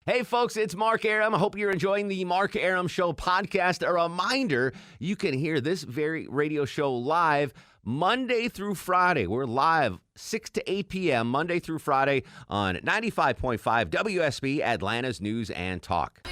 Hey, folks, it's Mark Arum. I hope you're enjoying the Mark Arum Show podcast. A reminder, you can hear this very radio show live Monday through Friday. We're live 6 to 8 p.m. Monday through Friday on 95.5 WSB, Atlanta's News and Talk.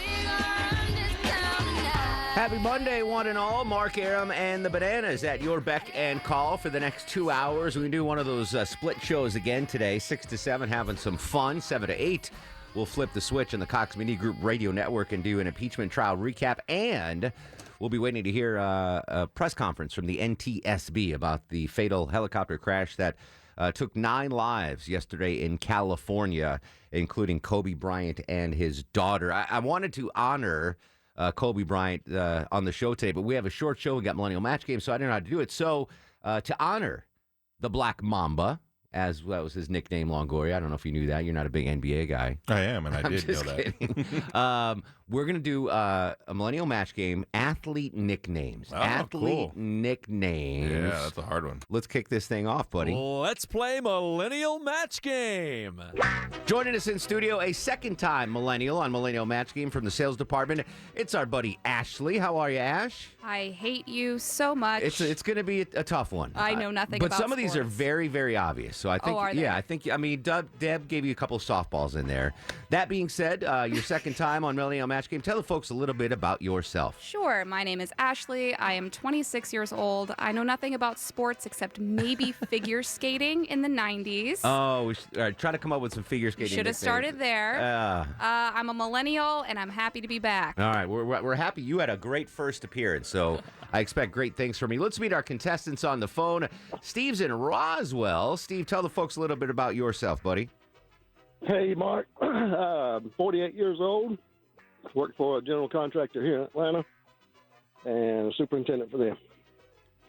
Happy Monday, one and all. Mark Arum and the Bananas at your beck and call for the next 2 hours. We can do one of those split shows again today, 6 to 7, having some fun, 7 to 8. We'll flip the switch on the Cox Media Group radio network and do an impeachment trial recap. And we'll be waiting to hear a press conference from the NTSB about the fatal helicopter crash that took 9 lives yesterday in California, including Kobe Bryant and his daughter. I wanted to honor Kobe Bryant on the show today, but we have a short show. We got Millennial Match Game, so I didn't know how to do it. So to honor the Black Mamba, as that was his nickname, Longoria. I don't know if you knew that. You're not a big NBA guy. I am, and I did know that. We're going to do a Millennial Match Game, athlete nicknames. Nicknames. Yeah, that's a hard one. Let's kick this thing off, buddy. Let's play Millennial Match Game. Joining us in studio, a second-time Millennial on Millennial Match Game from the sales department. It's our buddy Ashley. How are you, Ash? I hate you so much. It's going to be a tough one. I know nothing about But some of these are sports. very, very obvious. So I think, are they? Deb gave you a couple of softballs in there. That being said, your second time on Millennial Match Game, tell the folks a little bit about yourself. Sure. My name is Ashley. I am 26 years old. I know nothing about sports except maybe figure skating in the 90s. Oh, try to come up with some figure skating. Should have started there. I'm a millennial, and I'm happy to be back. All right, we're happy you had a great first appearance, so I expect great things from you. Let's meet our contestants on the phone. Steve's in Roswell. Steve, tell the folks a little bit about yourself, buddy. Hey, Mark. 48 years old. Work for a general contractor here in Atlanta and a superintendent for them.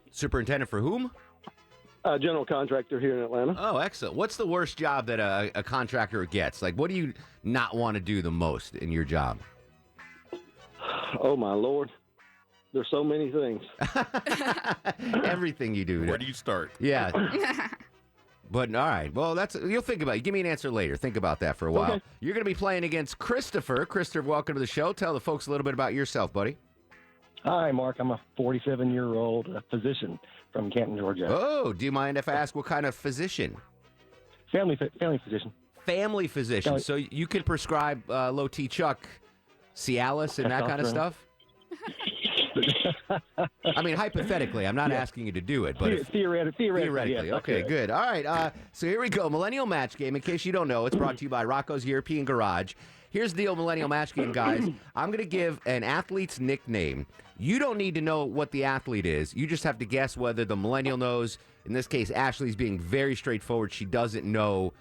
Superintendent for whom? A general contractor here in Atlanta. Oh, excellent. What's the worst job that a contractor gets? Like, what do you not want to do the most in your job? Oh, my Lord. There's so many things. Everything you do. Where do you start? Yeah. But, all right. Well, you'll think about it. Give me an answer later. Think about that for a while. Okay. You're going to be playing against Christopher. Christopher, welcome to the show. Tell the folks a little bit about yourself, buddy. Hi, Mark. I'm a 47-year-old physician from Canton, Georgia. Oh, do you mind if I ask what kind of physician? Family physician. Family physician. Family. So you could prescribe low T Chuck, Cialis, and that kind of Testosterone. stuff? I mean, hypothetically, I'm not asking you to do it, but Theoretically, theoretically. yes, Okay, okay. good. All right, so here we go. Millennial Match Game. In case you don't know, it's brought to you by Rocco's European Garage. Here's the deal, Millennial Match Game, guys. I'm going to give an athlete's nickname. You don't need to know what the athlete is. You just have to guess whether the millennial knows. In this case, Ashley's being very straightforward. She doesn't know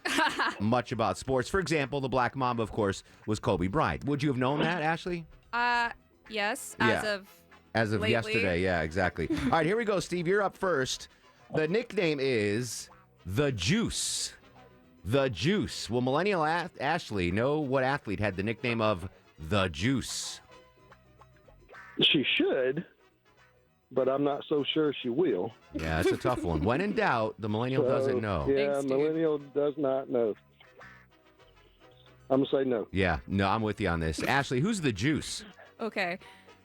much about sports. For example, the Black Mamba, of course, was Kobe Bryant. Would you have known that, Ashley? Yes, Yeah. As of lately. yesterday, yeah, exactly. All right, here we go, Steve. You're up first. The nickname is The Juice. The Juice. Will Millennial Ashley know what athlete had the nickname of The Juice? She should, but I'm not so sure she will. Yeah, it's a tough one. When in doubt, the Millennial doesn't know. Yeah, Thanks, dude. millennial does not know. I'm going to say no. Yeah, no, I'm with you on this. Ashley, who's The Juice? Okay.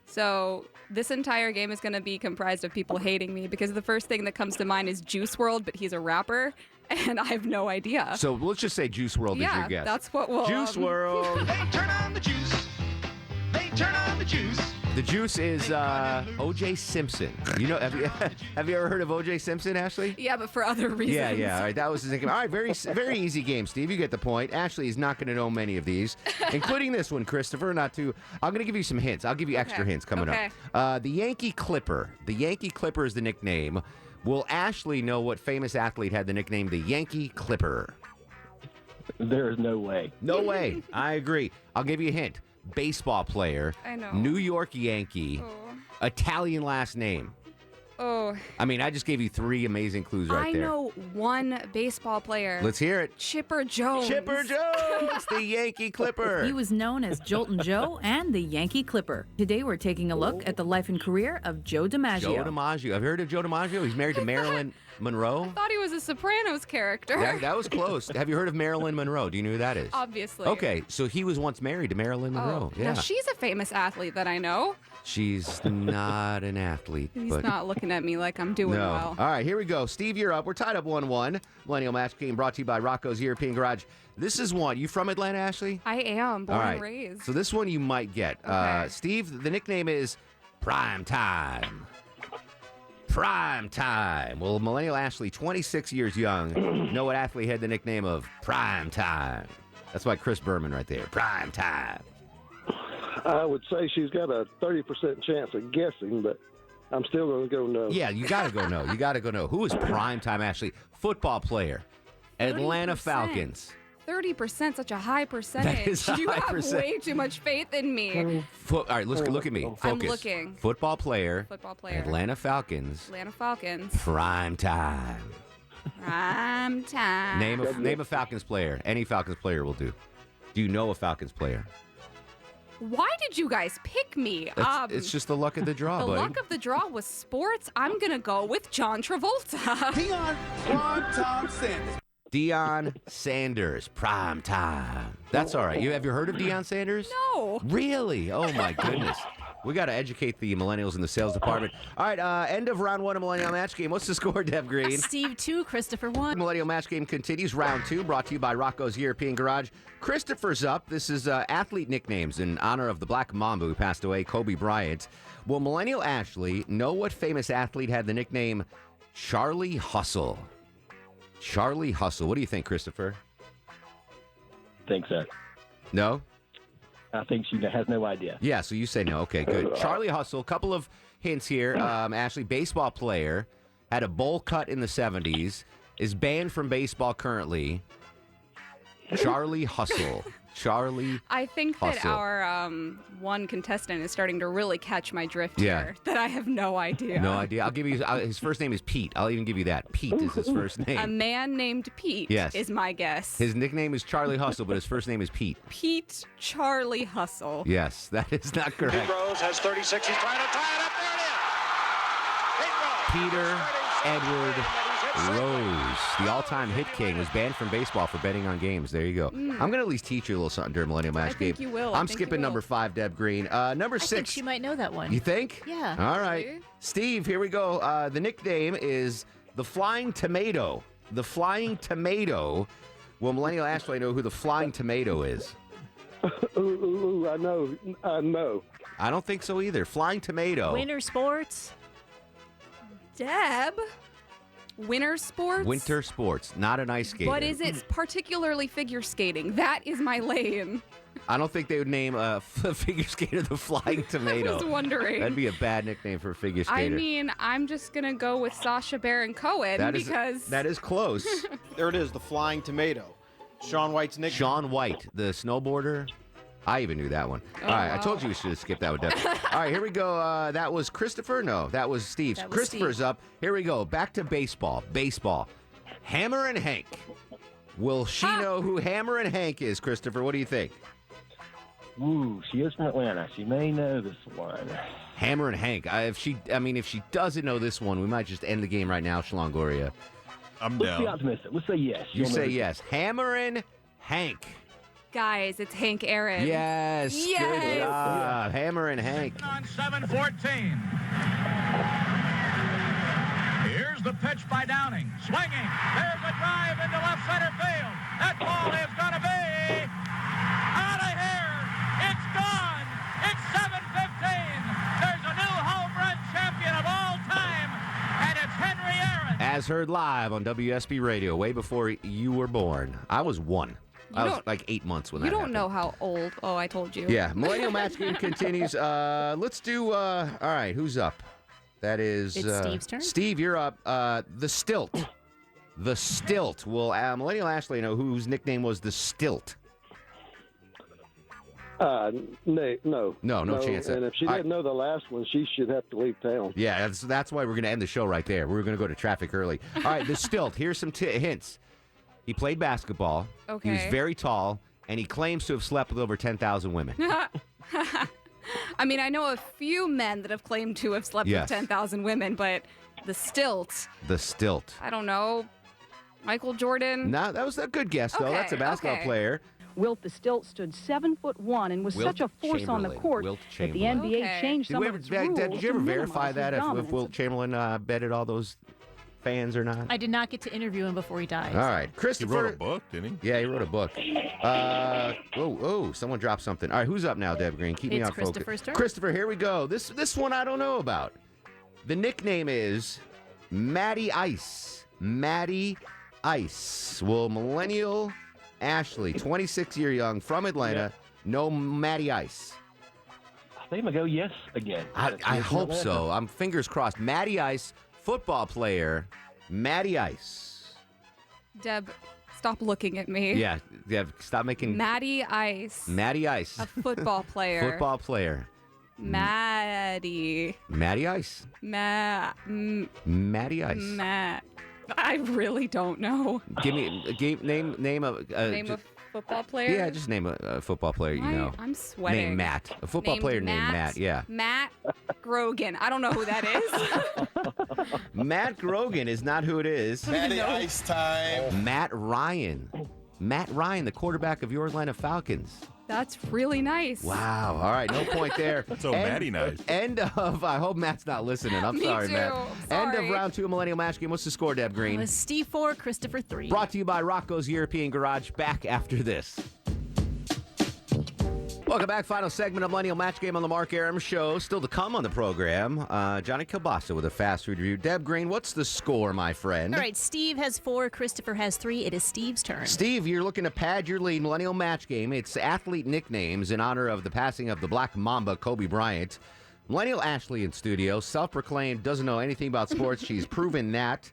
So this entire game is going to be comprised of people hating me because the first thing that comes to mind is Juice WRLD, but he's a rapper, and I have no idea. So let's just say Juice WRLD is yeah, your guess. that's what we'll... Juice WRLD. They turn on the juice. They turn on the juice. The Juice is O.J. Simpson. You know, have you ever heard of O.J. Simpson, Ashley? Yeah, but for other reasons. Yeah. All right, that was his nickname. All right, very easy game, Steve. You get the point. Ashley is not going to know many of these, including this one, Christopher. I'm going to give you some hints. I'll give you extra hints coming up. The Yankee Clipper. The Yankee Clipper is the nickname. Will Ashley know what famous athlete had the nickname the Yankee Clipper? There is no way. No way. I agree. I'll give you a hint. Baseball player. I know. New York Yankee. Oh. Italian last name. Oh, I mean, I just gave you 3 amazing clues right I there. know one baseball player. Let's hear it. Chipper Jones. Chipper Jones, the Yankee Clipper. He was known as Joltin' Joe and the Yankee Clipper. Today we're taking a look at the life and career of Joe DiMaggio. Joe DiMaggio. Have you heard of Joe DiMaggio? He's married to Marilyn Monroe. I thought he was a Sopranos character. That was close. Have you heard of Marilyn Monroe? Do you know who that is? Obviously. Okay, so he was once married to Marilyn Monroe. Oh, Yeah. now she's a famous athlete that I know. She's not an athlete. He's but not looking at me like I'm doing no. well. All right, here we go. Steve, you're up. We're tied up 1-1. Millennial Match Game brought to you by Rocco's European Garage. This is one. You from Atlanta, Ashley? I am born All right. and raised. So this one you might get. Okay. Steve, the nickname is Prime Time. Prime Time. Well, Millennial Ashley, 26 years young, know what athlete had the nickname of Prime Time? That's why Chris Berman right there. Prime Time. I would say she's got a 30% chance of guessing, but I'm still going to go no. Yeah, you got to go no. You got to go no. Who is Prime Time, Ashley? Football player. Atlanta 30%. Falcons. 30%, such a high percentage. That is a you high have percent. way too much faith in me. All right, look at me. Focus. I'm looking. Football player. Football player. Atlanta Falcons. Atlanta Falcons. Prime Time. Prime time. Name a Falcons player. Any Falcons player will do. Do you know a Falcons player? Why did you guys pick me? It's just the luck of the draw, the buddy. luck of the draw was sports. I'm going to go with John Travolta. Deion Sanders, Prime Time. That's all right. Have you heard of Deion Sanders? No. Really? Oh, my goodness. We got to educate the millennials in the sales department. All right, end of round 1 of Millennial Match Game. What's the score, Deb Green? Steve 2, Christopher 1. Millennial Match Game continues. Round 2, brought to you by Rocco's European Garage. Christopher's up. This is athlete nicknames in honor of the Black Mamba who passed away, Kobe Bryant. Will Millennial Ashley know what famous athlete had the nickname Charlie Hustle? Charlie Hustle. What do you think, Christopher? Think so. No? I think she has no idea. Yeah, so you say no. Okay, good. Charlie Hustle, couple of hints here. Ashley, baseball player, had a bowl cut in the 70s, is banned from baseball currently. Charlie Hustle. Charlie I think that Hustle. our one contestant is starting to really catch my drift Yeah. here. That I have no idea. No idea. I'll give you his first name is Pete. I'll even give you that. Pete is his first A name. man named Pete Yes. is my guess. His nickname is Charlie Hustle, but his first name is Pete. Pete Charlie Hustle. Yes, that is not correct. Rose has 36. He's trying to tie it up. There it is. Pete Rose. Peter 36. Edward And he's hit Rose, the all-time hit king, was banned from baseball for betting on games. There you go. I'm going to at least teach you a little something during Millennial Match Game. think you will. I'm I think you skipping will. number 5, Deb Green. Number I think 6. she might know that one. You think? Yeah. All right. See? Steve, here we go. The nickname is the Flying Tomato. The Flying Tomato. Will Millennial Ashley know who the Flying Tomato is? Ooh, I know. I don't think so either. Flying Tomato. Winter sports. Deb. Winter sports. Winter sports, not an ice skater. But is it particularly figure skating? That is my lane. I don't think they would name a figure skater the Flying Tomato. I was wondering. That'd be a bad nickname for a figure skater. I mean, I'm just gonna go with Sacha Baron Cohen that is because that is close. There it is, the Flying Tomato. Shaun White's nickname. Sean White, the snowboarder. I even knew that one. All right, I told you we should have skipped that one. Deb. All right, here we go. That was Christopher? No, that was Steve. That was Christopher's Steve. up. Here we go. Back to baseball. Baseball. Hammer and Hank. Will she know who Hammer and Hank is, Christopher? What do you think? Ooh, she is from Atlanta. She may know this one. Hammer and Hank. If she doesn't know this one, we might just end the game right now, Shalongoria. I'm Let's be down. optimistic. Let's say yes. You You'll know say this. yes. Hammer and Hank. guys, it's Hank Aaron. Yes. Good Yes. job. Hammer and Hank. On 7-14. Here's the pitch by Downing. Swinging. There's a drive into left center field. That ball is going to be out of here. It's gone. It's 7:15. There's a new home run champion of all time, and it's Henry Aaron. As heard live on WSB Radio way before you were born. I was 1. I was don't- like 8 months when that You don't happened. know how old. Oh, I told you. Yeah, Millennial Match Game continues. Let's do, all right, who's up? That is... It's Steve's turn. Steve, you're up. The Stilt. The Stilt. Will Millennial Ashley know whose nickname was the Stilt? No. No chance. And if she didn't know the last one, she should have to leave town. Yeah, that's why we're going to end the show right there. We're going to go to traffic early. All right, the stilt. Here's some hints. He played basketball. Okay. He was very tall, and he claims to have slept with over 10,000 women. I mean, I know a few men that have claimed to have slept Yes. with 10,000 women, but the stilt, The stilt. I don't know. Michael Jordan? No, that was a good guess, though. Okay, That's a basketball okay. player. Wilt the Stilt stood 7'1" and was Wilt such a force on the Chamberlain. court Wilt that the Chamberlain. NBA Okay. changed some of its rules Did you ever to verify minimize that his if dominance. Wilt Chamberlain betted all those fans or not? I did not get to interview him before he died. All right, He Christopher. wrote a book, didn't he? Yeah, he wrote a book. Someone dropped something. All right, who's up now, Deb Green? Keep me It's on focus. Christopher's turn. Christopher, here we go. This one I don't know about. The nickname is Matty Ice. Matty Ice. Will millennial Ashley, 26-year young from Atlanta, know Matty Ice? I think I'm going to go yes again. I hope so. I'm fingers crossed. Matty Ice, football player. Matty Ice. Deb, stop looking at me. Yeah, stop making Matty Ice. Matty Ice. A football player. Football player. Matty. Matty Ice. Matty Ice. Matt. I really don't know. Give me name a Name a football player? yeah, just name a football player you know. I'm sweating. Name Matt. A football player named Matt. Yeah. Matt Grogan. I don't know who that is. Matt Grogan is not who it is. Matty Ice time. Matt Ryan. Matt Ryan, the quarterback of your Atlanta Falcons. That's really nice. Wow. All right, no point there. So Matty nice. End of. I hope Matt's not listening. I'm Me sorry, too. Matt. I'm End of sorry. round 2 of Millennial Match Game. What's the score, Deb It Green? was Steve 4, Christopher 3. Brought to you by Rocco's European Garage. Back after this. Welcome back. Final segment of Millennial Match Game on the Mark Arum Show. Still to come on the program. Johnny Kielbasa with a fast food review. Deb Green, what's the score, my friend? All right, Steve has 4, Christopher has 3. It is Steve's turn. Steve, you're looking to pad your lead. Millennial Match Game. It's athlete nicknames in honor of the passing of the Black Mamba, Kobe Bryant. Millennial Ashley in studio, self-proclaimed, doesn't know anything about sports. She's proven that.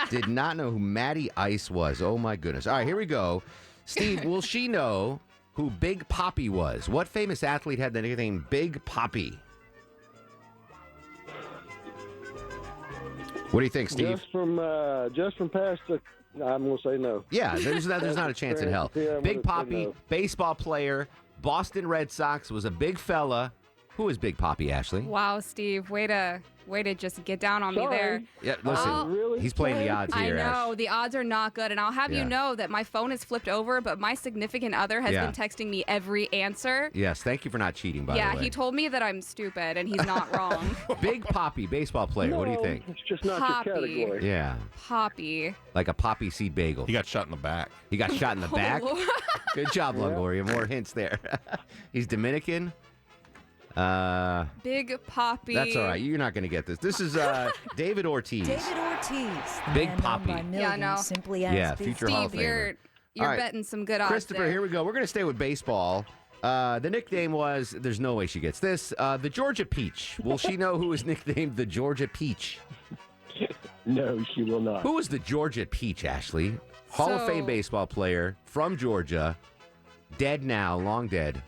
Did not know who Matty Ice was. Oh, my goodness. All right, here we go. Steve, will she know who Big Papi was? What famous athlete had the nickname Big Papi? What do you think, Steve? Just from past the, I'm going to say no. Yeah, there's not a chance in hell. Yeah, I'm Big gonna say Papi, no. baseball player, Boston Red Sox, was a big fella. Who is Big Papi, Ashley? Wow, Steve. Way to just get down on me Sorry. there. Yeah, listen, Oh. Really? he's playing the odds I here, know. Ash. The odds are not good. And I'll have Yeah. you know that my phone is flipped over, but my significant other has Yeah. been texting me every answer. Yes, thank you for not cheating, by the way. He told me that I'm stupid, and he's not wrong. Big Papi, baseball player. What do you No, think? It's just not Poppy. your category. Yeah, Poppy. like a poppy seed bagel. He got shot in the back. He got shot in the back. Oh, Good job, Longoria. More hints there. He's Dominican. Big Poppy. That's all right. You're not going to get this. This is David Ortiz. David Ortiz, the Big man Poppy. known by Yeah, millions no. simply as Yeah, Big future Hall of Steve, Famer. you're All right. betting some good odds Christopher, there. here we go. We're going to stay with baseball. The nickname was, there's no way she gets this, the Georgia Peach. Will she know who is nicknamed the Georgia Peach? No, she will not. Who is the Georgia Peach, Ashley? Hall of Fame So- baseball player from Georgia. Dead now, long dead.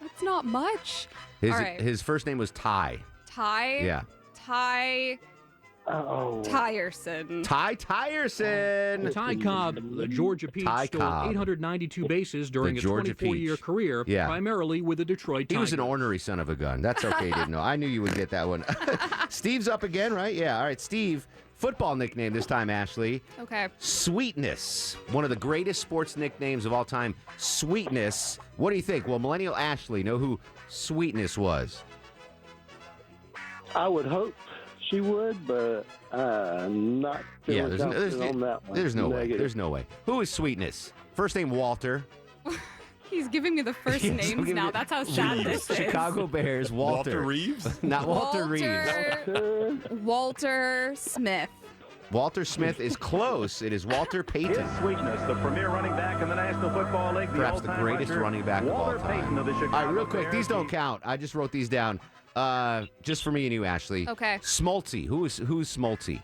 That's not much. His, All right. his first name was Ty. Ty. Yeah. Ty Oh. Tyerson. Ty Tyerson. Ty Cobb, the Georgia Peach, Ty stole Cobb. 892 bases during The a Georgia 24-year Peach. career, Yeah. primarily with the Detroit He Tigers. was an ornery son of a gun. That's okay. Didn't know. I knew you would get that one. Steve's up again, right? Yeah. All right, Steve. Football nickname this time, Ashley. Okay. Sweetness. One of the greatest sports nicknames of all time. Sweetness. What do you think? Well, Millennial Ashley know who Sweetness was. I would hope she would, but I'm not Yeah, feeling confident on that one. there's no way. Negative. There's no way. Who is Sweetness? First name Walter. He's giving me the first Yes, I'm names giving now. you- That's how sad this is. Chicago Bears, Walter. Reeves? Not Walter Reeves. Walter Smith. Walter Smith is close. It is Walter Payton. Sweetness, the premier running back in the National Football League. Perhaps the greatest running back of all time. Of the All Chicago right, real quick. Bears. These don't count. I just wrote these down. Just for me and you, Ashley. Okay. Smoltzy. Who's Smoltzy?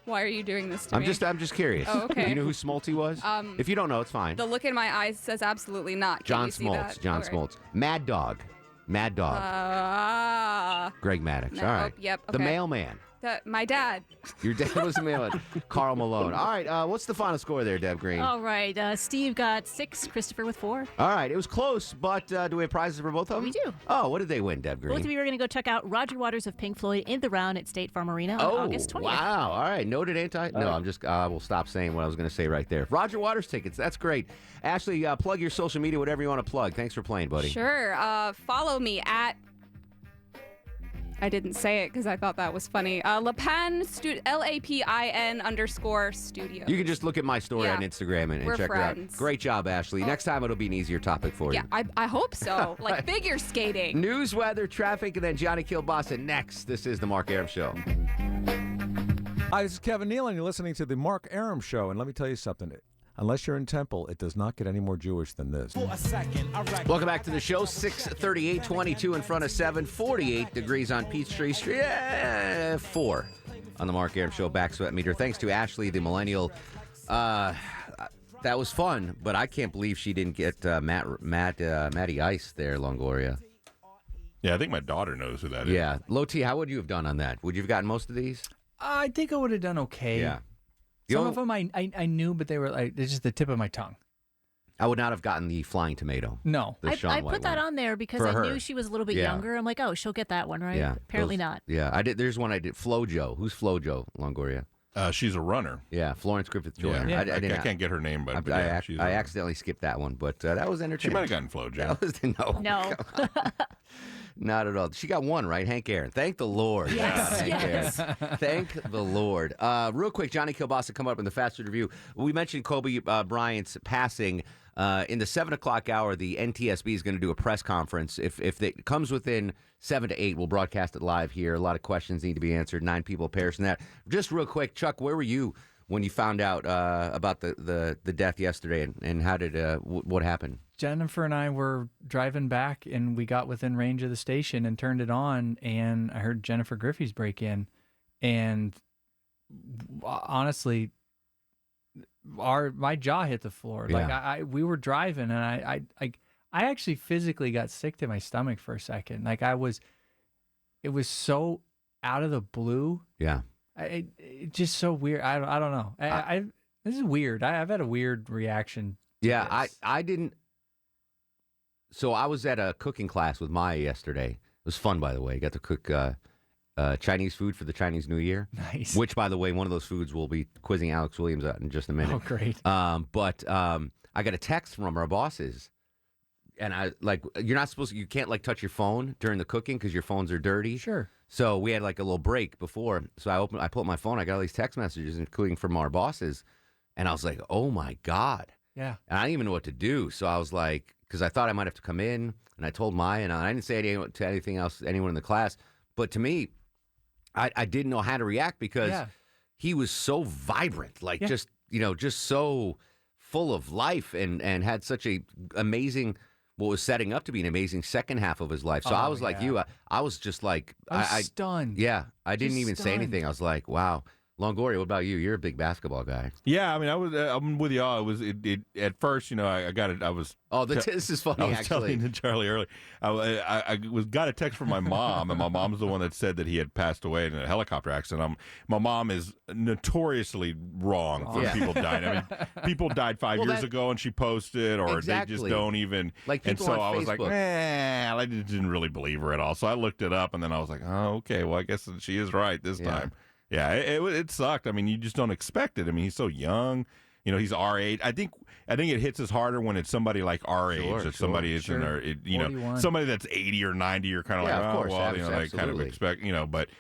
Why are you doing this to I'm me? just curious. Oh, okay. You know who Smoltz was? If you don't know, it's fine. The look in my eyes says absolutely not. Can John you see Smoltz. that? John Okay. Smoltz. Mad Dog. Greg Maddox. No, All right. yep, The okay. mailman. My dad. Your dad was the mailman. Carl Malone. All right. What's the final score there, Deb Green? All right. Steve got 6, Christopher with 4. All right. It was close, but do we have prizes for both of them? We do. Oh, what did they win, Deb Green? Both of you are going to go check out Roger Waters of Pink Floyd in the round at State Farm Arena on August 20th. Wow. All right. Noted anti. No, I'm just, we'll stop saying what I was going to say right there. Roger Waters tickets. That's great. Ashley, plug your social media, whatever you want to plug. Thanks for playing, buddy. Sure. Follow me at. I didn't say it because I thought that was funny. Lapin, LAPIN_studio. You can just look at my story Yeah. on Instagram and We're check friends. it out. Great job, Ashley. Next time it'll be an easier topic for Yeah, you. I hope so. Like figure skating. News, weather, traffic, and then Johnny Kielbasa next. This is the Mark Arum Show. Hi, this is Kevin Neal, and you're listening to the Mark Arum Show. And let me tell you something. Unless you're in Temple, it does not get any more Jewish than this. Welcome back to the show. 6:38, 22 in front of 7, 48 degrees on Peachtree Street. 4 on the Mark Arum Show back sweat meter. Thanks to Ashley, the millennial. That was fun, but I can't believe she didn't get Matty Ice there, Longoria. Yeah, I think my daughter knows who that is. Yeah. Loti, how would you have done on that? Would you have gotten most of these? I think I would have done okay. Yeah. Some of them I knew, but they were like, they're just the tip of my tongue. I would not have gotten the flying tomato. No. The Shaun I White put that one. on there because For I her. knew she was a little bit Yeah. younger. I'm like, oh, she'll get that one, right? Yeah. Apparently those- not. Yeah. I did. There's one I did. Flojo. Who's Flojo, Longoria? She's a runner. Yeah. Florence Griffith Joyner. Yeah. I can't get her name, but she's a I runner. accidentally skipped that one, but that was She entertaining. might have gotten Flojo. That was no. No. Not at all. She got one, right? Hank Aaron. Thank the Lord. Yes, Hank yes. Aaron. Thank the Lord. Real quick, Johnny Kielbasa come up in the fast food review. We mentioned Kobe Bryant's passing. In the 7 o'clock hour, the NTSB is going to do a press conference. If it comes within 7 to 8, we'll broadcast it live here. A lot of questions need to be answered. 9 people perished in that. Just real quick, Chuck, where were you when you found out about the death yesterday, and how did what happened? Jennifer and I were driving back, and we got within range of the station and turned it on, and I heard Jennifer Griffey's break in, and honestly, my jaw hit the floor. Yeah. Like we were driving, and I actually physically got sick to my stomach for a second. Like it was so out of the blue. Yeah. It's just so weird. I don't know. This is weird. I've had a weird reaction. Yeah, I didn't. So I was at a cooking class with Maya yesterday. It was fun, by the way. Got to cook Chinese food for the Chinese New Year. Nice. Which, by the way, one of those foods we'll be quizzing Alex Williams at in just a minute. Oh, great. But I got a text from our bosses, and you can't like touch your phone during the cooking because your phones are dirty. Sure. So we had like a little break before. So I pulled up my phone. I got all these text messages, including from our bosses, and I was like, "Oh my God!" Yeah. And I didn't even know what to do. So I was like, because I thought I might have to come in, and I told Maya, and I didn't say anything else to anyone in the class. But to me, I didn't know how to react because he was so vibrant, like just so full of life, and had such a amazing, what was setting up to be an amazing second half of his life. So I was like you, I was just like, I was stunned. Yeah, I didn't Just even say stunned. anything. I was like, wow. Longoria, what about you? You're a big basketball guy. Yeah, I mean, I'm with y'all. It was at first, I got it. I was. Oh, this is funny. I was actually, telling Charlie earlier. I got a text from my mom, and my mom's the one that said that he had passed away in a helicopter accident. My mom is notoriously wrong for people dying. I mean, people died 5 years ago, and she posted, or they just don't even. Like and people so on I was like, Facebook. I didn't really believe her at all. So I looked it up, and then I was like, oh, okay. Well, I guess she is right this time. Yeah, it sucked. I mean, you just don't expect it. I mean, he's so young. He's our age. I think it hits us harder when it's somebody like our age. If somebody is in their, 41. somebody that's 80 or 90, you're kind of Yeah, like, of oh, course, well, they kind of absolutely. expect, But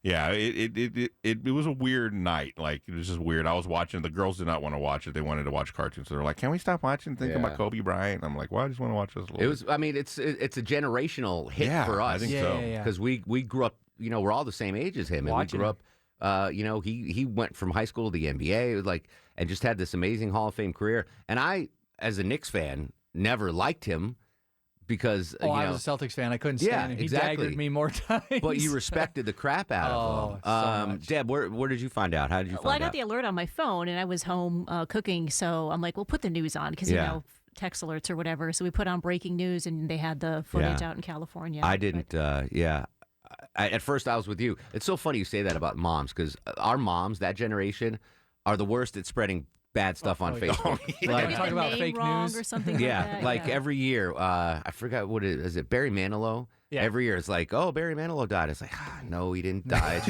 yeah, it was a weird night. Like, it was just weird. I was watching. The girls did not want to watch it. They wanted to watch cartoons. So they're like, can we stop watching? Thinking about Kobe Bryant. I'm like, well, I just want to watch this. A little it was. I mean, it's a generational hit for us. I think so. Because we grew up. We're all the same age as him, and Watching we grew up. He went from high school to the NBA, and just had this amazing Hall of Fame career. And I, as a Knicks fan, never liked him because I was a Celtics fan. I couldn't stand him. He daggered me more times. But you respected the crap out of him. So much. Deb, where did you find out? How did you find out? Well, I got the alert on my phone, and I was home cooking, so I'm like, well, put the news on, because, text alerts or whatever. So we put on breaking news, and they had the footage out in California. I didn't, at first, I was with you. It's so funny you say that about moms, because our moms, that generation, are the worst at spreading bad stuff on Facebook. Like, talk about fake news or something like every year, I forgot what it is. It Barry Manilow? Yeah. Every year it's like, oh, Barry Manilow died. It's like, no, he didn't die.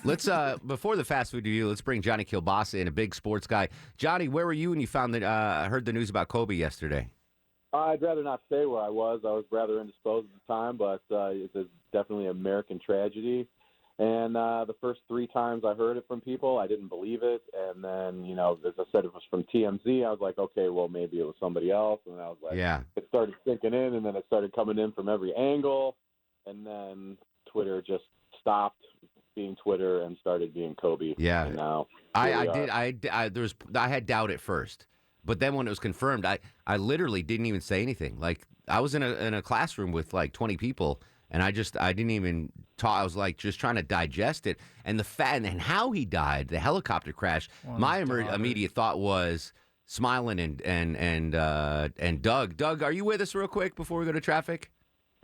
Let's before the fast food review, let's bring Johnny Kielbasa in, a big sports guy. Johnny, where were you when you found that? Heard the news about Kobe yesterday? I'd rather not say where I was. I was rather indisposed at the time, but it's definitely an American tragedy. And the first 3 times I heard it from people, I didn't believe it. And then, as I said, it was from TMZ. I was like, okay, well, maybe it was somebody else. And I was like, it started sinking in, and then it started coming in from every angle. And then Twitter just stopped being Twitter and started being Kobe. Yeah. And now I had doubt at first. But then when it was confirmed, I literally didn't even say anything. Like, I was in a classroom with like 20 people, and I didn't even talk. I was like just trying to digest it. And and how he died, the helicopter crash, my immediate thought was Smiling and Doug. Doug, are you with us real quick before we go to traffic?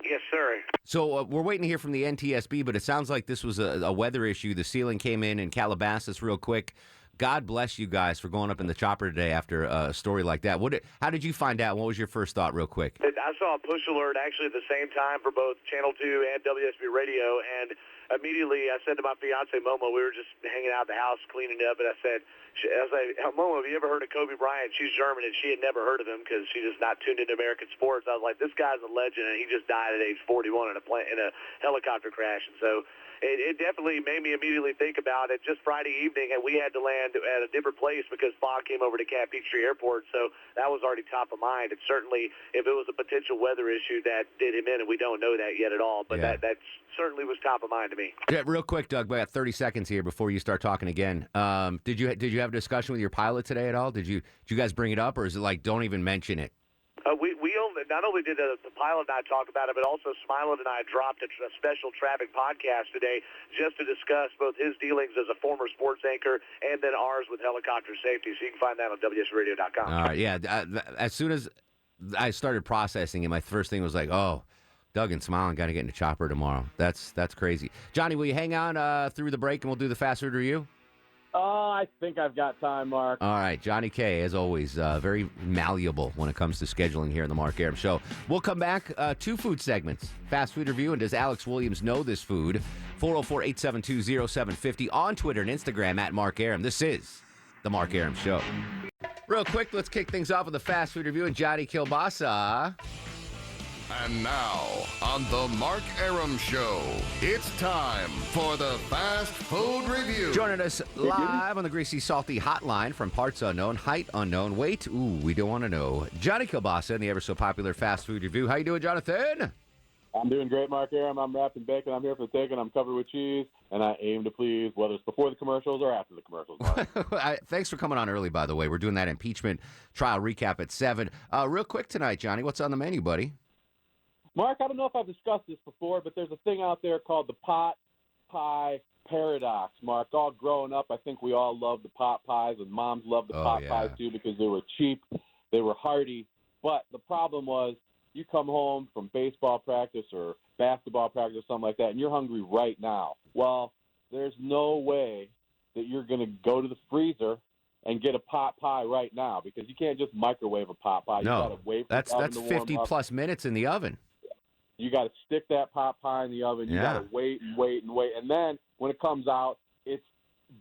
Yes, sir. So we're waiting to hear from the NTSB, but it sounds like this was a weather issue. The ceiling came in Calabasas real quick. God bless you guys for going up in the chopper today after a story like that. How did you find out? What was your first thought real quick? I saw a push alert actually at the same time for both Channel 2 and WSB Radio, and immediately I said to my fiance, Momo, we were just hanging out at the house cleaning up, and I was like, Momo, have you ever heard of Kobe Bryant? She's German, and she had never heard of him because she just not tuned into American sports. I was like, this guy's a legend, and he just died at age 41 in a helicopter crash. And so it definitely made me immediately think about it. Just Friday evening, and we had to land at a different place because fog came over to Camp Peachtree Airport, so that was already top of mind. And certainly, if it was a potential weather issue that did him in, and we don't know that yet at all, but that certainly was top of mind to me. Yeah, real quick, Doug, we got 30 seconds here before you start talking again. Did you have a discussion with your pilot today at all? Did you guys bring it up, or is it like don't even mention it? We not only did the pilot and I talk about it, but also Smilin and I dropped a special traffic podcast today just to discuss both his dealings as a former sports anchor and then ours with helicopter safety. So you can find that on WSRadio.com. All right, yeah. As soon as I started processing it, my first thing was like, oh, Doug and Smilin got to get in the chopper tomorrow. That's crazy. Johnny, will you hang on through the break and we'll do the fast food review? I think I've got time, Mark. All right. Johnny K, as always, very malleable when it comes to scheduling here in the Mark Arum Show. We'll come back, 2 food segments. Fast food review, and does Alex Williams know this food? 404-872-0750 on Twitter and Instagram at Mark Arum. This is the Mark Arum Show. Real quick, let's kick things off with the fast food review and Johnny Kielbasa. And now, on the Mark Arum Show, it's time for the Fast Food Review. Joining us live on the Greasy Salty Hotline from parts unknown, height unknown, weight, we don't want to know. Johnny Kielbasa in the ever-so-popular Fast Food Review. How you doing, Jonathan? I'm doing great, Mark Arum. I'm wrapped in bacon. I'm here for the taking. I'm covered with cheese, and I aim to please, whether it's before the commercials or after the commercials, Mark. Thanks for coming on early, by the way. We're doing that impeachment trial recap at 7. Real quick tonight, Johnny, what's on the menu, buddy? Mark, I don't know if I've discussed this before, but there's a thing out there called the pot pie paradox, Mark. All growing up, I think we all loved the pot pies, and moms loved the pot pies too because they were cheap, they were hearty. But the problem was you come home from baseball practice or basketball practice or something like that, and you're hungry right now. Well, there's no way that you're going to go to the freezer and get a pot pie right now because you can't just microwave a pot pie. No, you gotta wait for that's the oven to warm 50 up. plus minutes in the oven. You got to stick that pot pie in the oven. You got to wait and wait and wait. And then when it comes out, it's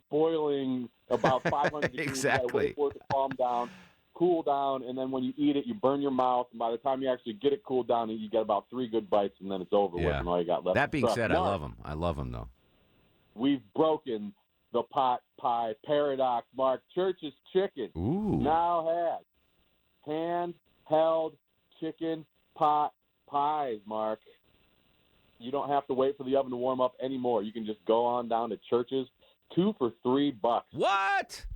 boiling about 500 degrees. Exactly. You got to wait for it to calm down, cool down, and then when you eat it, you burn your mouth. And by the time you actually get it cooled down, you get about 3 good bites, and then it's over with, and all you got left. That being is said, Mark, I love them. I love them, though. We've broken the pot pie paradox, Mark. Church's Chicken now has handheld chicken pot pies, Mark. You don't have to wait for the oven to warm up anymore. You can just go on down to Church's. 2 for $3. What?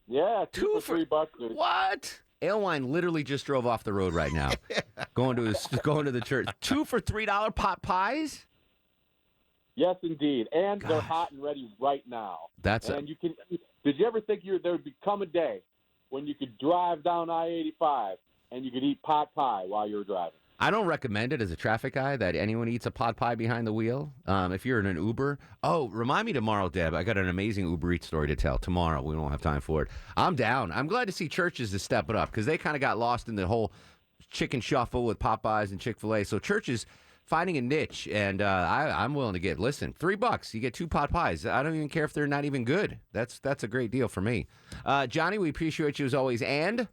Yeah, 2 for $3. What? Alewine literally just drove off the road right now, going to the church. 2 for $3 pot pies. Yes, indeed, and they're hot and ready right now. You can. Did you ever think there would become a day when you could drive down I-85 and you could eat pot pie while you were driving? I don't recommend it as a traffic guy that anyone eats a pot pie behind the wheel. If you're in an Uber. Oh, remind me tomorrow, Deb. I got an amazing Uber Eats story to tell tomorrow. We won't have time for it. I'm down. I'm glad to see churches to step it up because they kind of got lost in the whole chicken shuffle with Popeyes and Chick-fil-A. So churches finding a niche, and I'm willing to get, listen, $3, you get 2 pot pies. I don't even care if they're not even good. That's a great deal for me. Johnny, we appreciate you as always, and...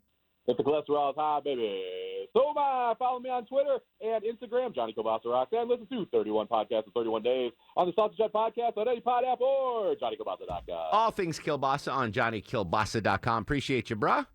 If the cholesterol is high, baby. So follow me on Twitter and Instagram, Johnny Kielbasa Rocks, and listen to 31 Podcasts in 31 Days on the Sausage Jet Podcast on any pod app or JohnnyKielbasa.com. All things Kielbasa on JohnnyKielbasa.com. Appreciate you, bruh.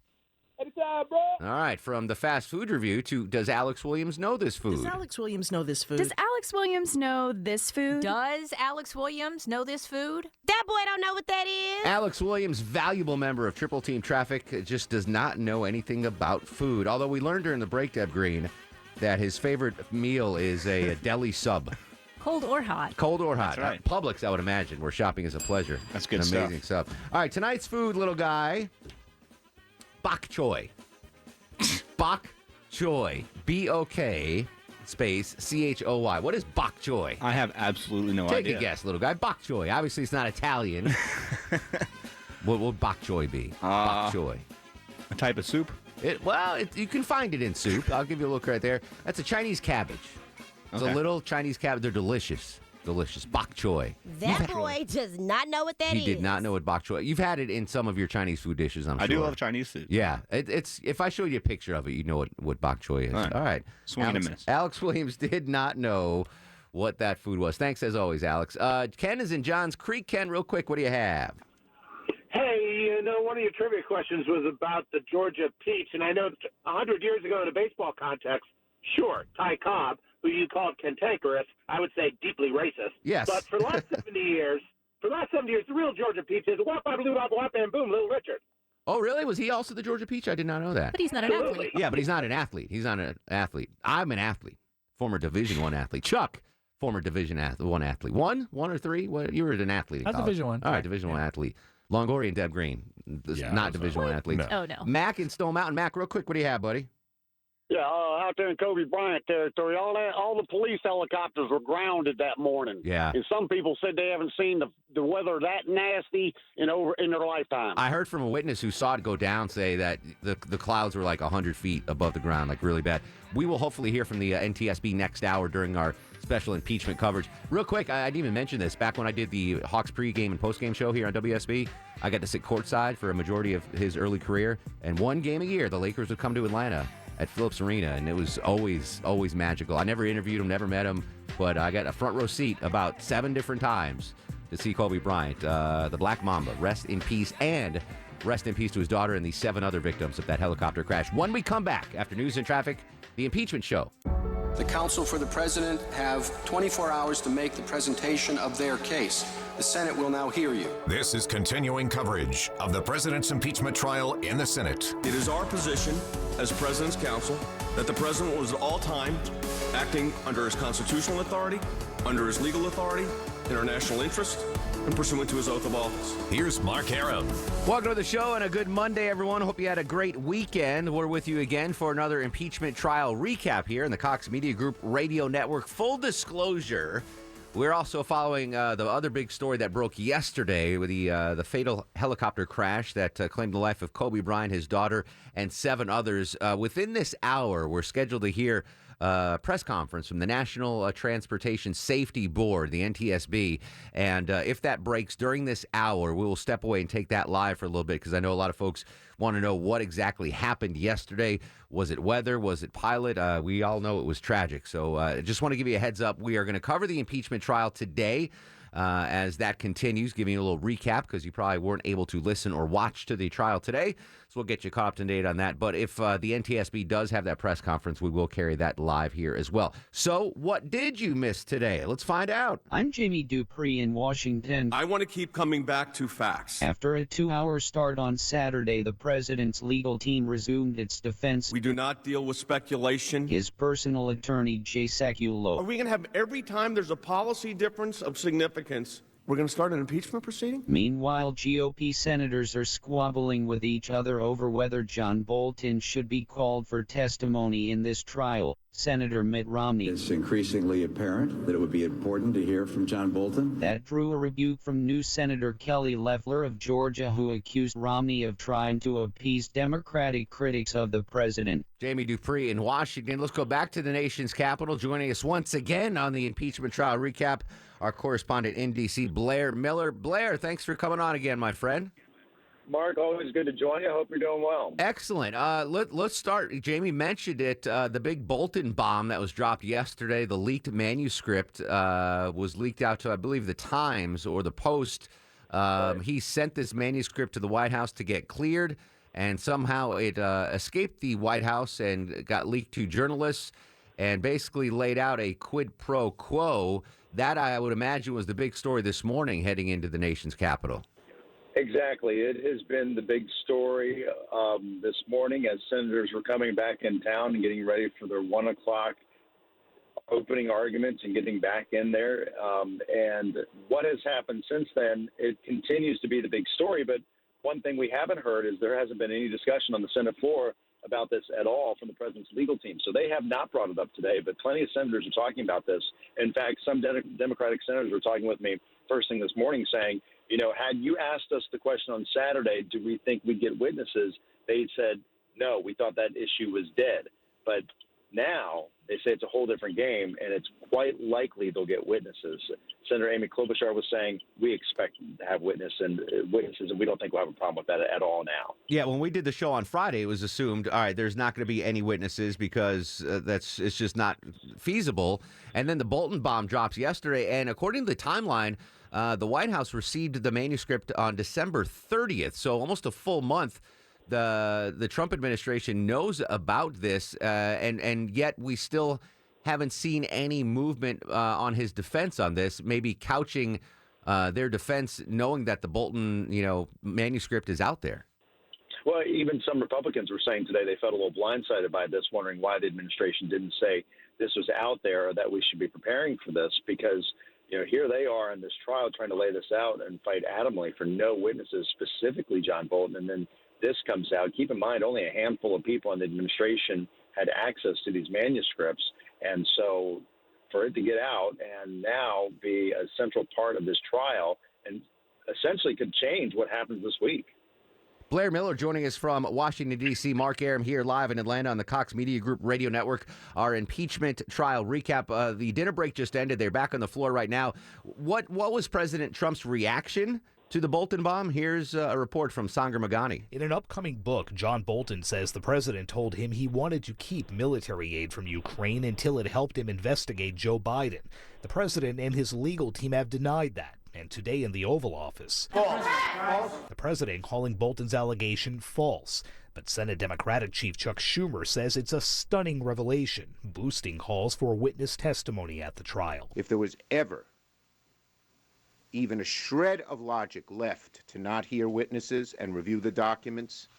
Anytime, bro. All right, from the fast food review to does Alex Williams know this food? Does Alex Williams know this food? Does Alex Williams know this food? Does Alex Williams know this food? That boy don't know what that is. Alex Williams, valuable member of Triple Team Traffic, just does not know anything about food. Although we learned during the break, Deb Green, that his favorite meal is a deli sub. Cold or hot? Cold or hot. That's right. Publix, I would imagine, where shopping is a pleasure. That's good Amazing stuff. All right, tonight's food, little guy, bok choy. Bok choy. B-O-K space C-H-O-Y. What is bok choy? I have absolutely no idea. idea. Take a guess, little guy. Bok choy. Obviously, it's not Italian. What would bok choy be? Bok choy. A type of soup? You can find it in soup. I'll give you a look right there. That's a Chinese cabbage. It's a little Chinese cabbage. They're delicious. Delicious. Bok choy. That boy does not know what that is. He did not know what bok choy. You've had it in some of your Chinese food dishes, I'm sure. I do love Chinese food. Yeah. It's if I showed you a picture of it, you know what bok choy is. All right. Swing and a miss. Alex Williams did not know what that food was. Thanks as always, Alex. Ken is in Johns Creek. Ken, real quick, what do you have? Hey, one of your trivia questions was about the Georgia peach, and I know 100 years ago in a baseball context, sure, Ty Cobb, who you called cantankerous, I would say deeply racist. Yes. But for the last 70 years, the real Georgia peach is whop, bop, bop, whop, and boom, Little Richard. Oh, really? Was he also the Georgia peach? I did not know that. But he's not an athlete. Yeah, but he's not an athlete. He's not an athlete. I'm an athlete. Former Division I athlete. Chuck, former Division I athlete. One or three? What? You were an athlete in That's college. Division I. All right, Division I athlete. Longoria and Deb Green. Not Division I athletes. No. Oh, no. Mac in Stone Mountain. Mac, real quick, what do you have, buddy? Yeah, out there in Kobe Bryant territory, all the police helicopters were grounded that morning. Yeah. And some people said they haven't seen the weather that nasty in their lifetime. I heard from a witness who saw it go down say that the clouds were like 100 feet above the ground, like really bad. We will hopefully hear from the NTSB next hour during our special impeachment coverage. Real quick, I didn't even mention this. Back when I did the Hawks pregame and postgame show here on WSB, I got to sit courtside for a majority of his early career. And one game a year, the Lakers would come to Atlanta at Phillips Arena, and it was always magical. I never interviewed him, never met him, but I got a front row seat about 7 different times to see Kobe Bryant, the Black Mamba. Rest in peace, and rest in peace to his daughter and the 7 other victims of that helicopter crash. When we come back, after News and Traffic, the impeachment show. The counsel for the president have 24 hours to make the presentation of their case. The Senate will now hear you. This is continuing coverage of the president's impeachment trial in the Senate. It is our position as president's counsel that the president was at all time acting under his constitutional authority, under his legal authority, in our national interest, and pursuant to his oath of office. Here's Mark Arum. Welcome to the show and a good Monday, everyone. Hope you had a great weekend. We're with you again for another impeachment trial recap here in the Cox Media Group Radio Network. Full disclosure, we're also following the other big story that broke yesterday with the fatal helicopter crash that claimed the life of Kobe Bryant, his daughter, and 7 others. Within this hour, we're scheduled to hear a press conference from the National Transportation Safety Board, the NTSB. And if that breaks during this hour, we will step away and take that live for a little bit because I know a lot of folks want to know what exactly happened yesterday. Was it weather? Was it pilot? We all know it was tragic. So just want to give you a heads up. We are going to cover the impeachment trial today. as that continues, giving you a little recap because you probably weren't able to listen or watch to the trial today. So we'll get you caught up to date on that. But if the NTSB does have that press conference, we will carry that live here as well. So what did you miss today? Let's find out. I'm Jamie Dupree in Washington. I want to keep coming back to facts. After a 2-hour start on Saturday, the president's legal team resumed its defense. We do not deal with speculation. His personal attorney, Jay Sekulow. Are we going to have every time there's a policy difference of significance, we're going to start an impeachment proceeding? Meanwhile, GOP senators are squabbling with each other over whether John Bolton should be called for testimony in this trial. Senator Mitt Romney. It's increasingly apparent that it would be important to hear from John Bolton. That drew a rebuke from new Senator Kelly Loeffler of Georgia, who accused Romney of trying to appease Democratic critics of the president. Jamie Dupree in Washington. Let's go back to the nation's capital. Joining us once again on the impeachment trial recap, our correspondent in D.C., Blair Miller. Blair, thanks for coming on again, my friend. Mark, always good to join you. I hope you're doing well. Excellent. Let's start. Jamie mentioned it. The big Bolton bomb that was dropped yesterday, the leaked manuscript was leaked out to, I believe, the Times or the Post. Right. He sent this manuscript to the White House to get cleared, and somehow it escaped the White House and got leaked to journalists and basically laid out a quid pro quo. That, I would imagine, was the big story this morning heading into the nation's capital. Exactly. It has been the big story this morning as senators were coming back in town and getting ready for their 1 o'clock opening arguments and getting back in there. And what has happened since then, it continues to be the big story. But one thing we haven't heard is there hasn't been any discussion on the Senate floor about this at all from the president's legal team. So they have not brought it up today, but plenty of senators are talking about this. In fact, some Democratic senators were talking with me first thing this morning saying, you know, had you asked us the question on Saturday, do we think we'd get witnesses? They said, no, we thought that issue was dead. But now they say it's a whole different game, and it's quite likely they'll get witnesses. Senator Amy Klobuchar was saying we expect to have witnesses, and we don't think we'll have a problem with that at all now. Yeah, when we did the show on Friday, it was assumed, all right, there's not going to be any witnesses because it's just not feasible. And then the Bolton bomb drops yesterday, and according to the timeline, the White House received the manuscript on December 30th, so almost a full month. The Trump administration knows about this, and yet we still haven't seen any movement on his defense on this, maybe couching their defense knowing that the Bolton, manuscript is out there. Well, even some Republicans were saying today they felt a little blindsided by this, wondering why the administration didn't say this was out there or that we should be preparing for this, because here they are in this trial trying to lay this out and fight adamantly for no witnesses, specifically John Bolton, and then this comes out. Keep in mind, only a handful of people in the administration had access to these manuscripts, and so for it to get out and now be a central part of this trial and essentially could change what happens this week. Blair Miller joining us from Washington, D.C. Mark Arum here live in Atlanta on the Cox Media Group Radio Network. Our impeachment trial recap. The dinner break just ended. They're back on the floor right now. What was President Trump's reaction to the Bolton bomb? Here's a report from Sanger Magani. In an upcoming book, John Bolton says the president told him he wanted to keep military aid from Ukraine until it helped him investigate Joe Biden. The president and his legal team have denied that. And today in the Oval Office, the president calling Bolton's allegation false. But Senate Democratic Chief Chuck Schumer says it's a stunning revelation, boosting calls for witness testimony at the trial. If there was ever even a shred of logic left to not hear witnesses and review the documents,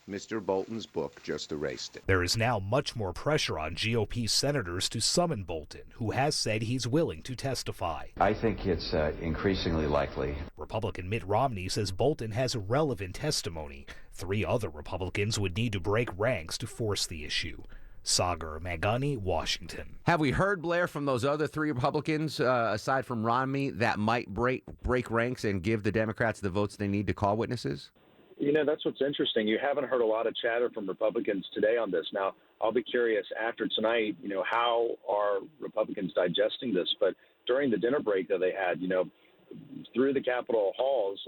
Mr. Bolton's book just erased it. There is now much more pressure on GOP senators to summon Bolton, who has said he's willing to testify. I think it's increasingly likely. Republican Mitt Romney says Bolton has relevant testimony. 3 other Republicans would need to break ranks to force the issue. Sagar Magani, Washington. Have we heard, Blair, from those other 3 Republicans, aside from Romney, that might break ranks and give the Democrats the votes they need to call witnesses? That's what's interesting. You haven't heard a lot of chatter from Republicans today on this. Now, I'll be curious after tonight, how are Republicans digesting this? But during the dinner break that they had, through the Capitol halls,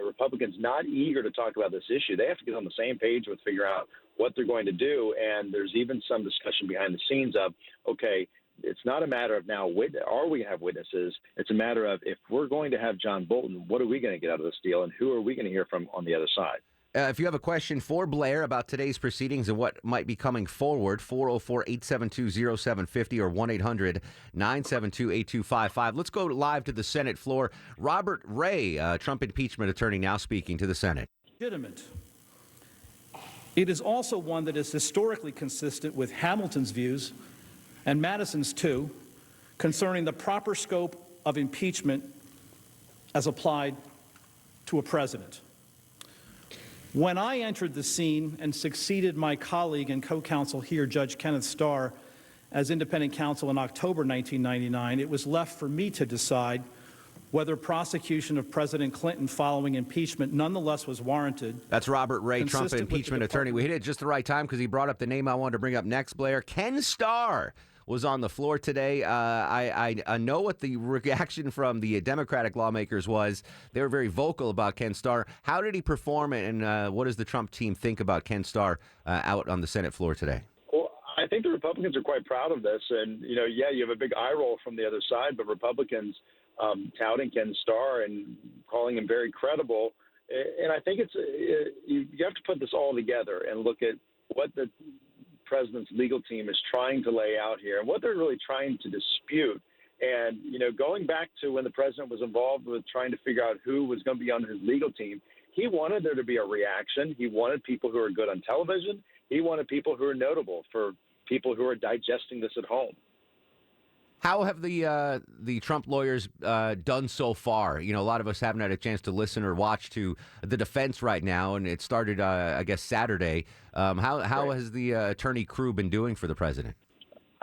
Republicans not eager to talk about this issue. They have to get on the same page with figure out what they're going to do. And there's even some discussion behind the scenes of, okay, it's not a matter of now, are we going to have witnesses? It's a matter of, if we're going to have John Bolton, what are we going to get out of this deal, and who are we going to hear from on the other side? If you have a question for Blair about today's proceedings and what might be coming forward, 404-872-0750 or 1-800-972-8255. Let's go live to the Senate floor. Robert Ray, Trump impeachment attorney, now speaking to the Senate. Legitimate. It is also one that is historically consistent with Hamilton's views, and Madison's too, concerning the proper scope of impeachment as applied to a president. When I entered the scene and succeeded my colleague and co-counsel here, Judge Kenneth Starr, as independent counsel in October 1999, it was left for me to decide whether prosecution of President Clinton following impeachment nonetheless was warranted. That's Robert Ray, Trump impeachment attorney. We hit it at just the right time because he brought up the name I wanted to bring up next, Blair. Ken Starr was on the floor today. I know what the reaction from the Democratic lawmakers was. They were very vocal about Ken Starr. How did he perform, and what does the Trump team think about Ken Starr out on the Senate floor today? Well, I think the Republicans are quite proud of this. And, you have a big eye roll from the other side, but Republicans touting Ken Starr and calling him very credible. And I think you have to put this all together and look at what the president's legal team is trying to lay out here and what they're really trying to dispute. And, going back to when the president was involved with trying to figure out who was going to be on his legal team, he wanted there to be a reaction. He wanted people who are good on television. He wanted people who are notable, for people who are digesting this at home. How have the Trump lawyers done so far? A lot of us haven't had a chance to listen or watch to the defense right now, and it started, I guess, Saturday. How has the attorney crew been doing for the president?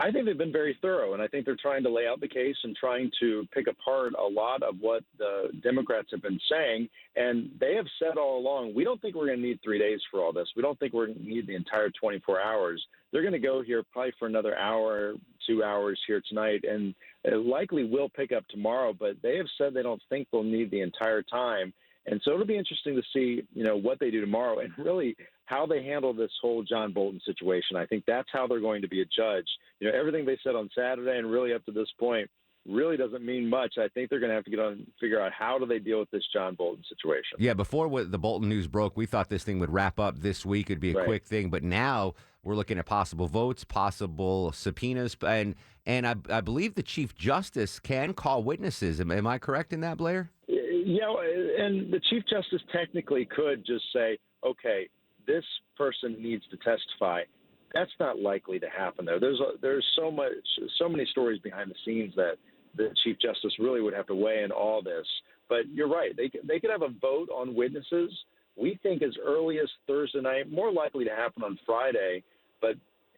I think they've been very thorough, and I think they're trying to lay out the case and trying to pick apart a lot of what the Democrats have been saying. And they have said all along, we don't think we're going to need 3 days for all this. We don't think we're going to need the entire 24 hours. They're going to go here probably for another hour, 2 hours here tonight, and it likely will pick up tomorrow. But they have said they don't think they'll need the entire time. And so it'll be interesting to see, what they do tomorrow and really how they handle this whole John Bolton situation. I think that's how they're going to be a judge. Everything they said on Saturday and really up to this point really doesn't mean much. I think they're going to have to get on and figure out how do they deal with this John Bolton situation. Yeah, before the Bolton news broke, we thought this thing would wrap up this week. It'd be a quick thing. But now we're looking at possible votes, possible subpoenas, and I believe the Chief Justice can call witnesses. Am I correct in that, Blair? Yeah, and the Chief Justice technically could just say, okay, this person needs to testify. That's not likely to happen, though. There's so many stories behind the scenes that the Chief Justice really would have to weigh in all this. But you're right. They could have a vote on witnesses. We think as early as Thursday night, more likely to happen on Friday.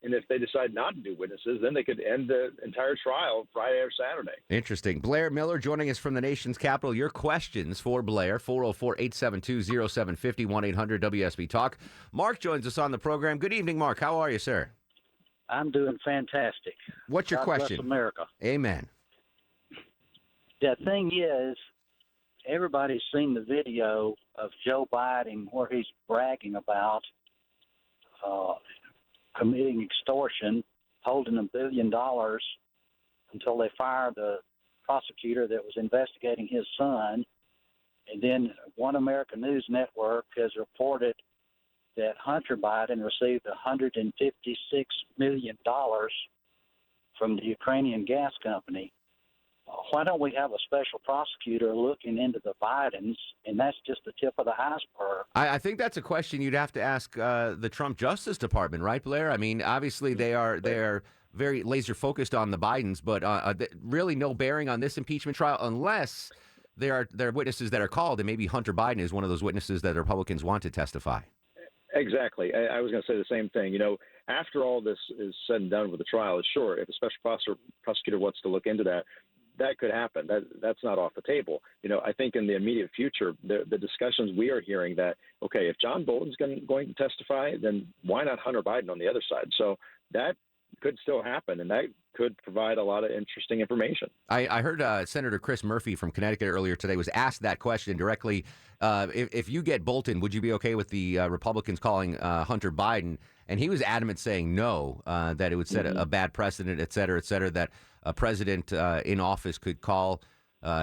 And if they decide not to do witnesses, then they could end the entire trial Friday or Saturday. Interesting. Blair Miller joining us from the nation's capital. Your questions for Blair, 404-872-0750, 1-800-WSB-TALK. Mark joins us on the program. Good evening, Mark. How are you, sir? I'm doing fantastic. What's your question? God bless America. Amen. The thing is, everybody's seen the video of Joe Biden where he's bragging about committing extortion, holding $1 billion until they fire the prosecutor that was investigating his son. And then One American News Network has reported that Hunter Biden received $156 million from the Ukrainian gas company. Why don't we have a special prosecutor looking into the Bidens, and that's just the tip of the iceberg? I think that's a question you'd have to ask the Trump Justice Department, right, Blair? I mean, obviously they are very laser focused on the Bidens, but really no bearing on this impeachment trial unless there are witnesses that are called, and maybe Hunter Biden is one of those witnesses that the Republicans want to testify. Exactly. I was going to say the same thing. After all this is said and done with the trial, sure, if a special prosecutor wants to look into that, that could happen. That's not off the table. I think in the immediate future, the discussions we are hearing that, okay, if John Bolton's going to testify, then why not Hunter Biden on the other side? So that could still happen, and that could provide a lot of interesting information. I heard Senator Chris Murphy from Connecticut earlier today was asked that question directly. If you get Bolton, would you be okay with the Republicans calling Hunter Biden? And he was adamant saying no, that it would set a bad precedent, et cetera, that a president in office could call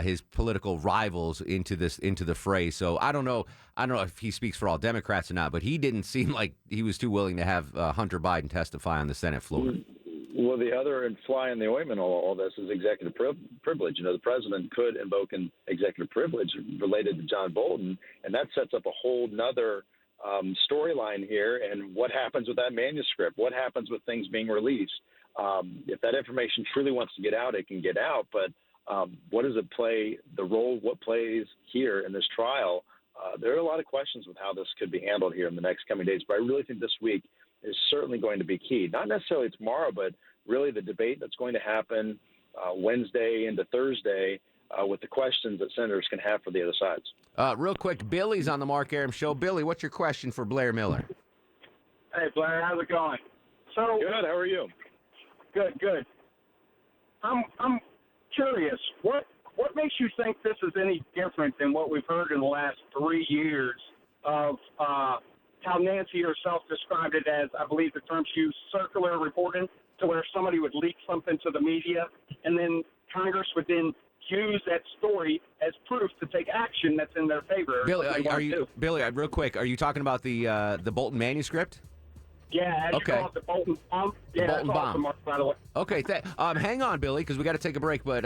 his political rivals into the fray. So I don't know if he speaks for all Democrats or not, but he didn't seem like he was too willing to have Hunter Biden testify on the Senate floor. Well, the other fly in the ointment of all this is executive privilege. The president could invoke an executive privilege related to John Bolton, and that sets up a whole nother storyline here. And what happens with that manuscript? What happens with things being released? If that information truly wants to get out, it can get out. But what does it play? The role, what plays here in this trial? There are a lot of questions with how this could be handled here in the next coming days. But I really think this week is certainly going to be key. Not necessarily tomorrow, but really the debate that's going to happen Wednesday into Thursday with the questions that senators can have for the other sides. Real quick, Billy's on the Mark Arum Show. Billy, what's your question for Blair Miller? Hey, Blair, how's it going? So good. How are you? Good. I'm curious. What makes you think this is any different than what we've heard in the last 3 years of how Nancy herself described it as, I believe the term she used, circular reporting, to where somebody would leak something to the media, and then Congress would then use that story as proof to take action that's in their favor. Billy, real quick, are you talking about the Bolton manuscript? Yeah, I call it the Bolton bomb. Yeah, Bolton bomb. Mark, by the way. Okay, hang on, Billy, because we got to take a break. But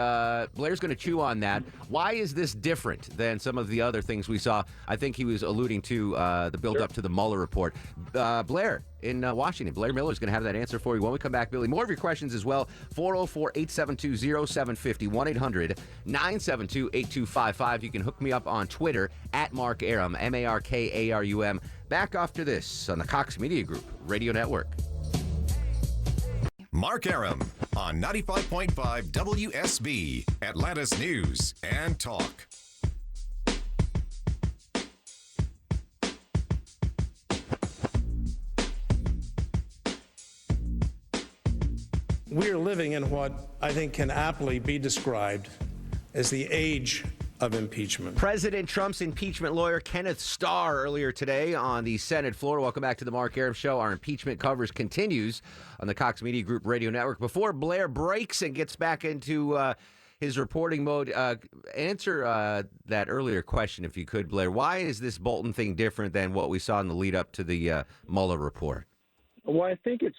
Blair's going to chew on that. Why is this different than some of the other things we saw? I think he was alluding to the build-up to the Mueller report. Blair in Washington. Blair Miller is going to have that answer for you when we come back, Billy. More of your questions as well. 404-872-0750, 1-800-972-8255. You can hook me up on Twitter at Mark Arum, MarkArum. Back after this on the Cox Media Group Radio Network. Mark Arum on 95.5 WSB, Atlanta's News and Talk. We are living in what I think can aptly be described as the age of impeachment. President Trump's impeachment lawyer Kenneth Starr earlier today on the Senate floor. Welcome back to the Mark Arum Show. Our impeachment coverage continues on the Cox Media Group Radio Network. Before Blair breaks and gets back into his reporting mode, answer that earlier question, if you could, Blair. Why is this Bolton thing different than what we saw in the lead up to the Mueller report? Well, I think it's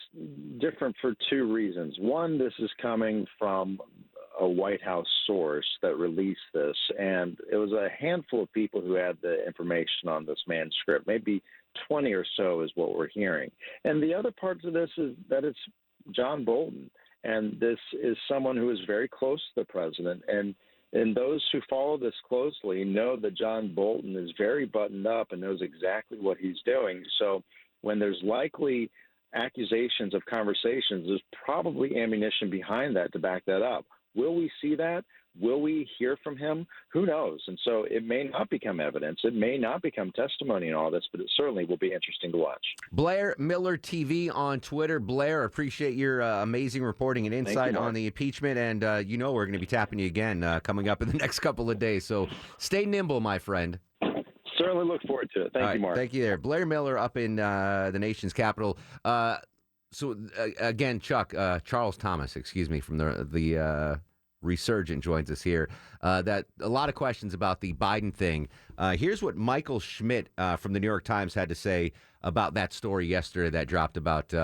different for two reasons. One, this is coming from a White House source that released this, and it was a handful of people who had the information on this manuscript. Maybe 20 or so is what we're hearing. And the other part of this is that it's John Bolton, and this is someone who is very close to the president. And those who follow this closely know that John Bolton is very buttoned up and knows exactly what he's doing. So when there's likely accusations of conversations, there's probably ammunition behind that to back that up. Will we see that? Will we hear from him? Who knows? And so it may not become evidence. It may not become testimony in all this, but it certainly will be interesting to watch. Blair Miller TV on Twitter. Blair, appreciate your amazing reporting and insight on the impeachment. And we're going to be tapping you again coming up in the next couple of days. So stay nimble, my friend. Certainly look forward to it. Thank you, Mark. Thank you there. Blair Miller up in the nation's capital. Again, Chuck, Charles Thomas, from the Resurgent joins us here. That a lot of questions about the Biden thing. Here's what Michael Schmidt from the New York Times had to say about that story yesterday that dropped about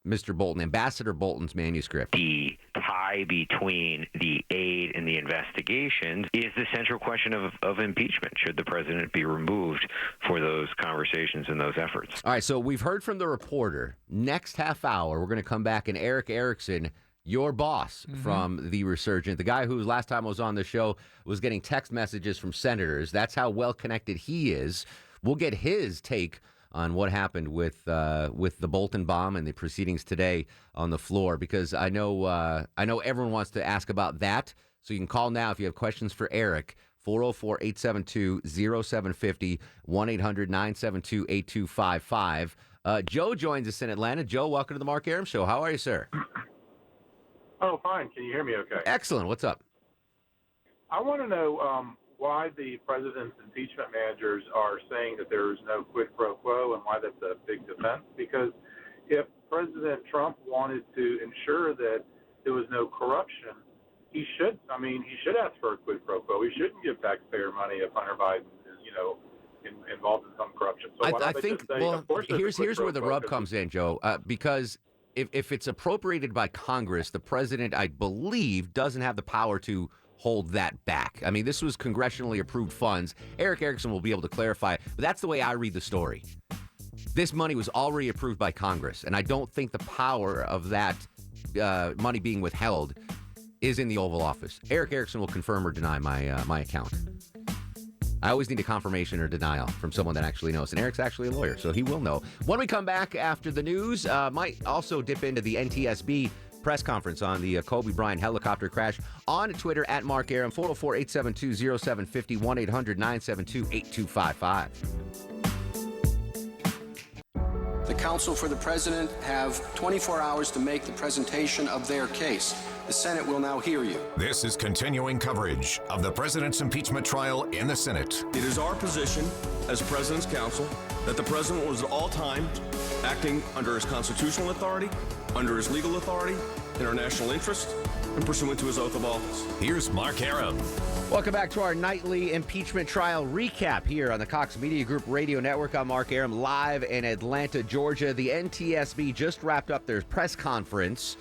Mr. Bolton, Ambassador Bolton's manuscript. The tie between the aid and the investigations is the central question of impeachment. Should the president be removed for those conversations and those efforts? All right, so we've heard from the reporter. Next half hour, we're going to come back, and Eric Erickson, your boss from the Resurgent, the guy who last time I was on the show was getting text messages from senators. That's how well connected he is. We'll get his take on what happened with the Bolton bomb and the proceedings today on the floor, because I know everyone wants to ask about that. So you can call now if you have questions for Eric. 404-872-0750, 1-800-972-8255. Joe joins us in Atlanta. Joe, welcome to the Mark Arum Show. How are you, sir? Oh, fine. Can you hear me okay? Excellent. What's up? I want to know why the president's impeachment managers are saying that there is no quid pro quo and why that's a big defense. Because if President Trump wanted to ensure that there was no corruption, he should ask for a quid pro quo. He shouldn't give taxpayer money if Hunter Biden is, involved in some corruption. So I think, here's where the rub comes in, Joe, because if it's appropriated by Congress, the president, I believe, doesn't have the power to hold that back. I mean, this was congressionally approved funds. Eric Erickson will be able to clarify, but that's the way I read the story. This money was already approved by Congress, and I don't think the power of that money being withheld is in the Oval Office. Eric Erickson will confirm or deny my account. I always need a confirmation or denial from someone that actually knows. And Eric's actually a lawyer, so he will know. When we come back after the news, might also dip into the NTSB press conference on the Kobe Bryant helicopter crash on Twitter at Mark Arum, 404-872-0750, 1-800-972-8255. The counsel for the president have 24 hours to make the presentation of their case. The Senate will now hear you. This is continuing coverage of the president's impeachment trial in the Senate. It is our position as president's counsel that the president was at all time acting under his constitutional authority, under his legal authority, in our national interest, and pursuant to his oath of office. Here's Mark Arum. Welcome back to our nightly impeachment trial recap here on the Cox Media Group Radio Network. I'm Mark Arum, live in Atlanta, Georgia. The NTSB just wrapped up their press conference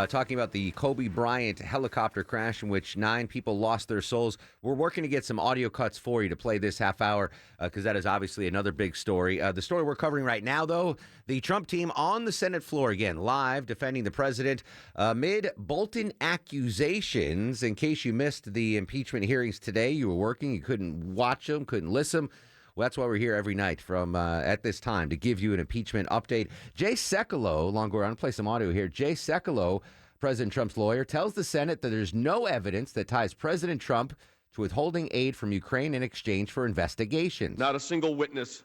talking about the Kobe Bryant helicopter crash in which 9 people lost their souls. We're working to get some audio cuts for you to play this half hour because that is obviously another big story. The story we're covering right now, though, the Trump team on the Senate floor again, live, defending the president amid Bolton accusations. In case you missed the impeachment hearings today, you were working, you couldn't watch them, couldn't listen. Well, that's why we're here every night from at this time to give you an impeachment update. Jay Sekulow, I'm going to play some audio here. Jay Sekulow, President Trump's lawyer, tells the Senate that there's no evidence that ties President Trump to withholding aid from Ukraine in exchange for investigations. Not a single witness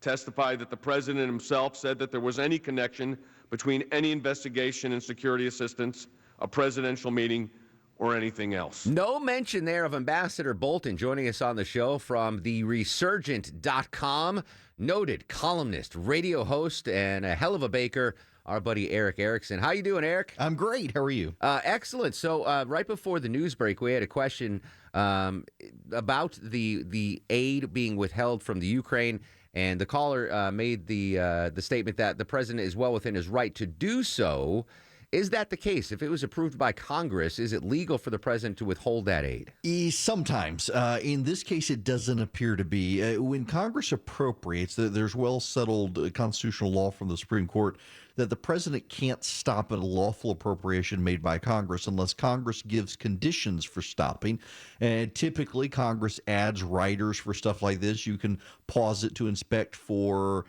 testified that the president himself said that there was any connection between any investigation and security assistance, a presidential meeting, or anything else. No mention there of Ambassador Bolton joining us on the show from the Resurgent.com. Noted columnist, radio host, and a hell of a baker, our buddy Eric Erickson. How you doing, Eric? I'm great. How are you? Excellent. So right before the news break, we had a question about the aid being withheld from the Ukraine, and the caller made the statement that the president is well within his right to do so. Is that the case? If it was approved by Congress, is it legal for the president to withhold that aid? Sometimes. In this case, it doesn't appear to be. When Congress appropriates, there's well-settled constitutional law from the Supreme Court that the president can't stop a lawful appropriation made by Congress unless Congress gives conditions for stopping. And typically, Congress adds riders for stuff like this. You can pause it to inspect for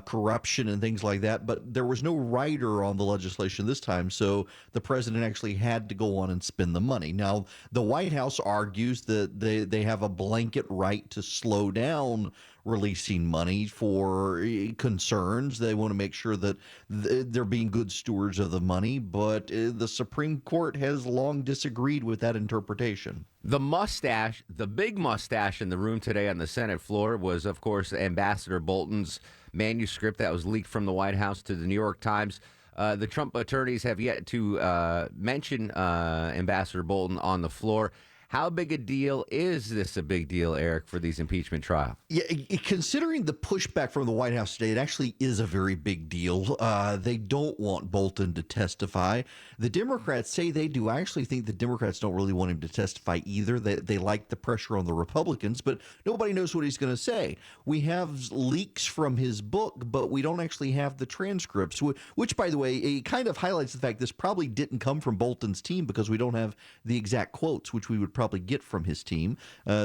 corruption and things like that. But there was no rider on the legislation this time, so the president actually had to go on and spend the money. Now, the White House argues that they have a blanket right to slow down releasing money for concerns. They want to make sure that they're being good stewards of the money, but the Supreme Court has long disagreed with that interpretation. The mustache, the big mustache in the room today on the Senate floor was, of course, Ambassador Bolton's manuscript that was leaked from the White House to the New York Times. The Trump attorneys have yet to mention Ambassador Bolton on the floor. How big a deal is this a big deal, Eric, for these impeachment trials? Yeah, considering the pushback from the White House today, it actually is a very big deal. They don't want Bolton to testify. The Democrats say they do. I actually think the Democrats don't really want him to testify either. They like the pressure on the Republicans, but nobody knows what he's going to say. We have leaks from his book, but we don't actually have the transcripts, which, by the way, it kind of highlights the fact this probably didn't come from Bolton's team because we don't have the exact quotes, which we would probably probably get from his team.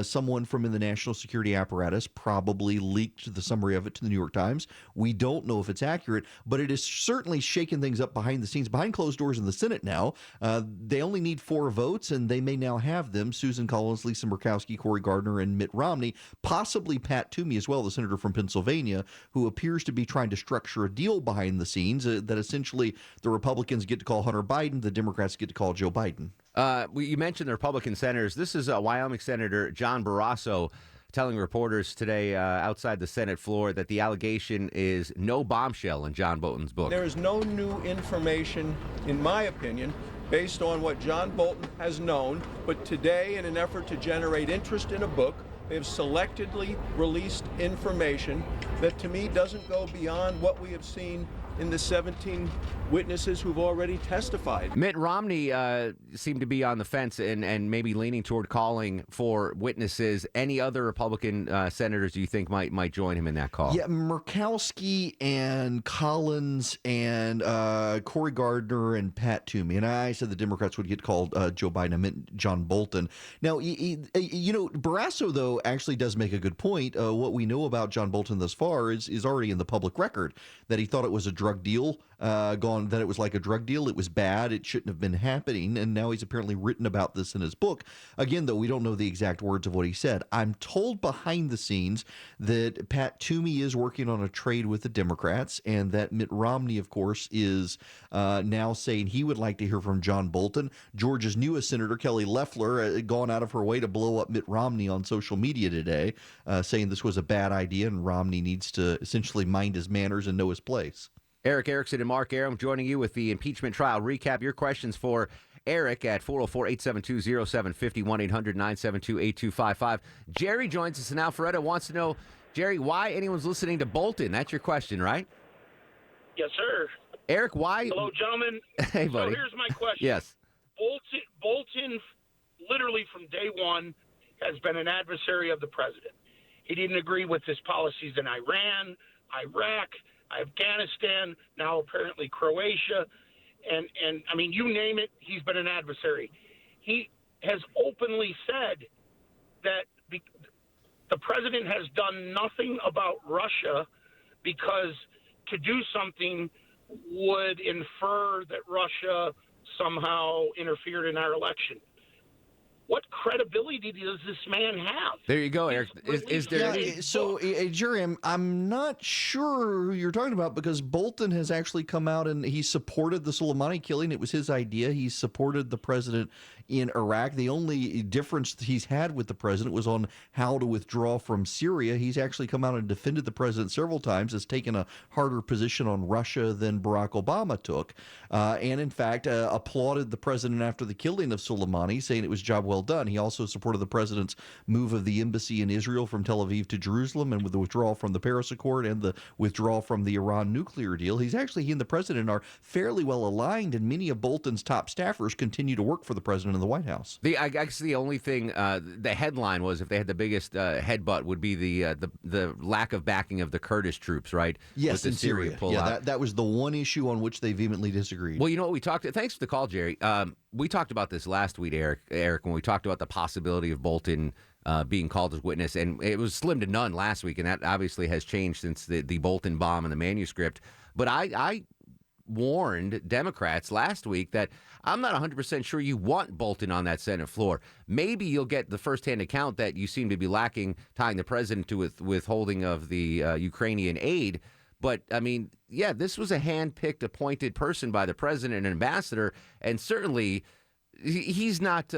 Someone from in the national security apparatus probably leaked the summary of it to the New York Times. We don't know if it's accurate, but it is certainly shaking things up behind the scenes, behind closed doors in the Senate now. They only need 4 votes, and they may now have them. Susan Collins, Lisa Murkowski, Cory Gardner, and Mitt Romney, possibly Pat Toomey as well, the senator from Pennsylvania, who appears to be trying to structure a deal behind the scenes that essentially the Republicans get to call Hunter Biden, the Democrats get to call Joe Biden. You mentioned the Republican senators. This is Wyoming Senator John Barrasso telling reporters today outside the Senate floor that the allegation is no bombshell in John Bolton's book. There is no new information, in my opinion, based on what John Bolton has known, but today, in an effort to generate interest in a book, they have selectively released information that to me doesn't go beyond what we have seen in the 17 witnesses who've already testified. Mitt Romney seemed to be on the fence and maybe leaning toward calling for witnesses. Any other Republican senators do you think might join him in that call? Yeah, Murkowski and Collins and Cory Gardner and Pat Toomey. And I said the Democrats would get called Joe Biden. I meant John Bolton. Now, Barrasso, though, actually does make a good point. What we know about John Bolton thus far is already in the public record, that he thought it was a drug deal, that it was like a drug deal. It was bad. It shouldn't have been happening. And now he's apparently written about this in his book. Again, though, we don't know the exact words of what he said. I'm told behind the scenes that Pat Toomey is working on a trade with the Democrats, and that Mitt Romney, of course, is now saying he would like to hear from John Bolton. Georgia's newest senator, Kelly Loeffler, gone out of her way to blow up Mitt Romney on social media today, saying this was a bad idea and Romney needs to essentially mind his manners and know his place. Eric Erickson and Mark Arum joining you with the impeachment trial recap. Your questions for Eric at 404-872-0750, 1-800-972-8255. Jerry joins us in Alpharetta, wants to know, Jerry, why anyone's listening to Bolton. That's your question, right? Yes, sir. Eric, why? Hello, gentlemen. Hey, buddy. So here's my question. Yes. Bolton, literally from day one, has been an adversary of the president. He didn't agree with his policies in Iran, Iraq, Afghanistan, now apparently Croatia, and I mean, you name it, he's been an adversary. He has openly said that the president has done nothing about Russia because to do something would infer that Russia somehow interfered in our election. What credibility does this man have? There you go, Eric. Is there Jerry, I'm not sure who you're talking about, because Bolton has actually come out and he supported the Soleimani killing. It was his idea. He supported the president in Iraq. The only difference he's had with the president was on how to withdraw from Syria. He's actually come out and defended the president several times, has taken a harder position on Russia than Barack Obama took, and in fact applauded the president after the killing of Soleimani, saying it was job well done. He also supported the president's move of the embassy in Israel from Tel Aviv to Jerusalem, and with the withdrawal from the Paris Accord and the withdrawal from the Iran nuclear deal. He and the president are fairly well aligned, and many of Bolton's top staffers continue to work for the president in the White House. I guess the only thing, the headline was, if they had the biggest headbutt, would be the lack of backing of the Kurdish troops, right? Yes, in Syria. Yeah, that was the one issue on which they vehemently disagreed. Well, you know what we talked. Thanks for the call, Jerry. We talked about this last week, Eric, when we talked about the possibility of Bolton being called as witness, and it was slim to none last week, and that obviously has changed since the Bolton bomb and the manuscript. But I warned Democrats last week that I'm not 100% sure you want Bolton on that Senate floor. Maybe you'll get the firsthand account that you seem to be lacking, tying the president to withholding of the Ukrainian aid. But, I mean, yeah, this was a hand-picked, appointed person by the president and ambassador, and certainly he's not,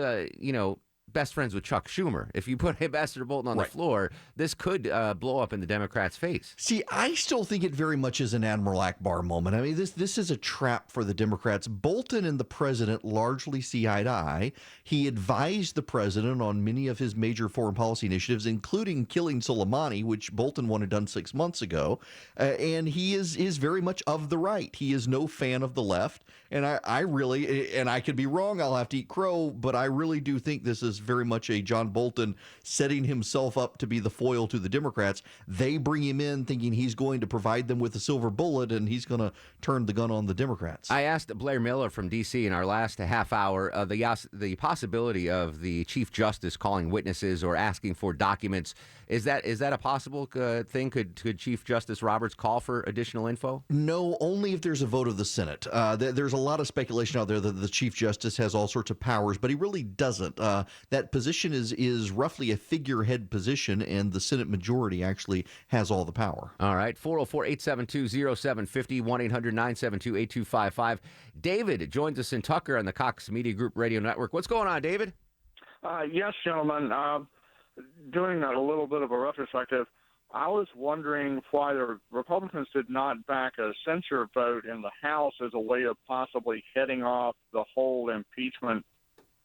best friends with Chuck Schumer. If you put Ambassador Bolton on the floor, this could blow up in the Democrats' face. See, I still think it very much is an Admiral Akbar moment. I mean, this is a trap for the Democrats. Bolton and the president largely see eye to eye. He advised the president on many of his major foreign policy initiatives, including killing Soleimani, which Bolton wanted done 6 months ago. And he is very much of the right. He is no fan of the left. And I really, and I could be wrong, I'll have to eat crow, but I really do think this is is very much a John Bolton setting himself up to be the foil to the Democrats. They bring him in thinking he's going to provide them with a silver bullet, and he's going to turn the gun on the Democrats. I asked Blair Miller from D.C. in our last half hour the possibility of the Chief Justice calling witnesses or asking for documents. Is that a possible thing? Could Chief Justice Roberts call for additional info? No, only if there's a vote of the Senate. There's a lot of speculation out there that the Chief Justice has all sorts of powers, but he really doesn't. That position is roughly a figurehead position, and the Senate majority actually has all the power. All right, 404-872-0750, 1-800-972-8255. David joins us in Tucker on the Cox Media Group Radio Network. What's going on, David? Yes, gentlemen. Doing a little bit of a retrospective, I was wondering why the Republicans did not back a censure vote in the House as a way of possibly heading off the whole impeachment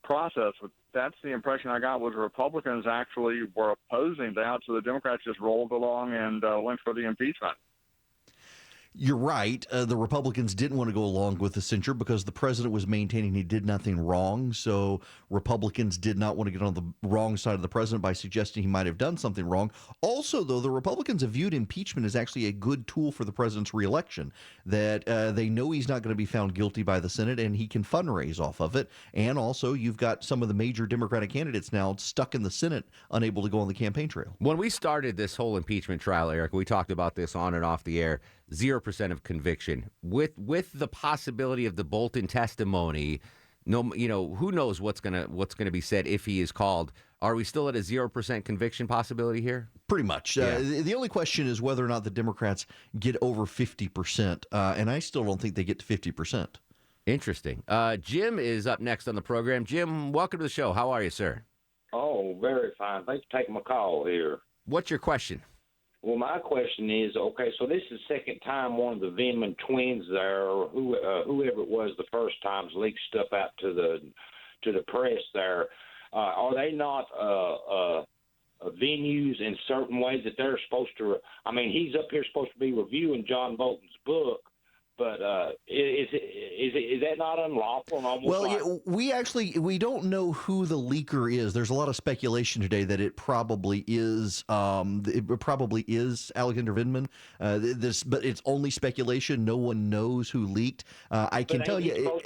process. That's the impression I got, was Republicans actually were opposing that, so the Democrats just rolled along and went for the impeachment. You're right. The Republicans didn't want to go along with the censure because the president was maintaining he did nothing wrong. So Republicans did not want to get on the wrong side of the president by suggesting he might have done something wrong. Also, though, the Republicans have viewed impeachment as actually a good tool for the president's reelection, that they know he's not going to be found guilty by the Senate and he can fundraise off of it. And also, you've got some of the major Democratic candidates now stuck in the Senate, unable to go on the campaign trail. When we started this whole impeachment trial, Eric, we talked about this on and off the air. 0% of conviction with the possibility of the Bolton testimony. No, who knows what's gonna be said if he is called. Are we still at a 0% conviction possibility here? Pretty much. Yeah. The only question is whether or not the Democrats get over 50%, and I still don't think they get to 50%. Interesting. Jim is up next on the program. Jim, welcome to the show. How are you, sir? Oh, very fine. Thanks for taking my call here. What's your question? Well, my question is, okay, so this is the second time one of the Vindman twins there, or whoever it was the first time, leaked stuff out to the press there. Are they not venues in certain ways that they're supposed to? I mean, he's up here supposed to be reviewing John Bolton's book. But is that not unlawful? Well, we don't know who the leaker is. There's a lot of speculation today that it probably is Alexander Vindman. But it's only speculation. No one knows who leaked. I can tell you,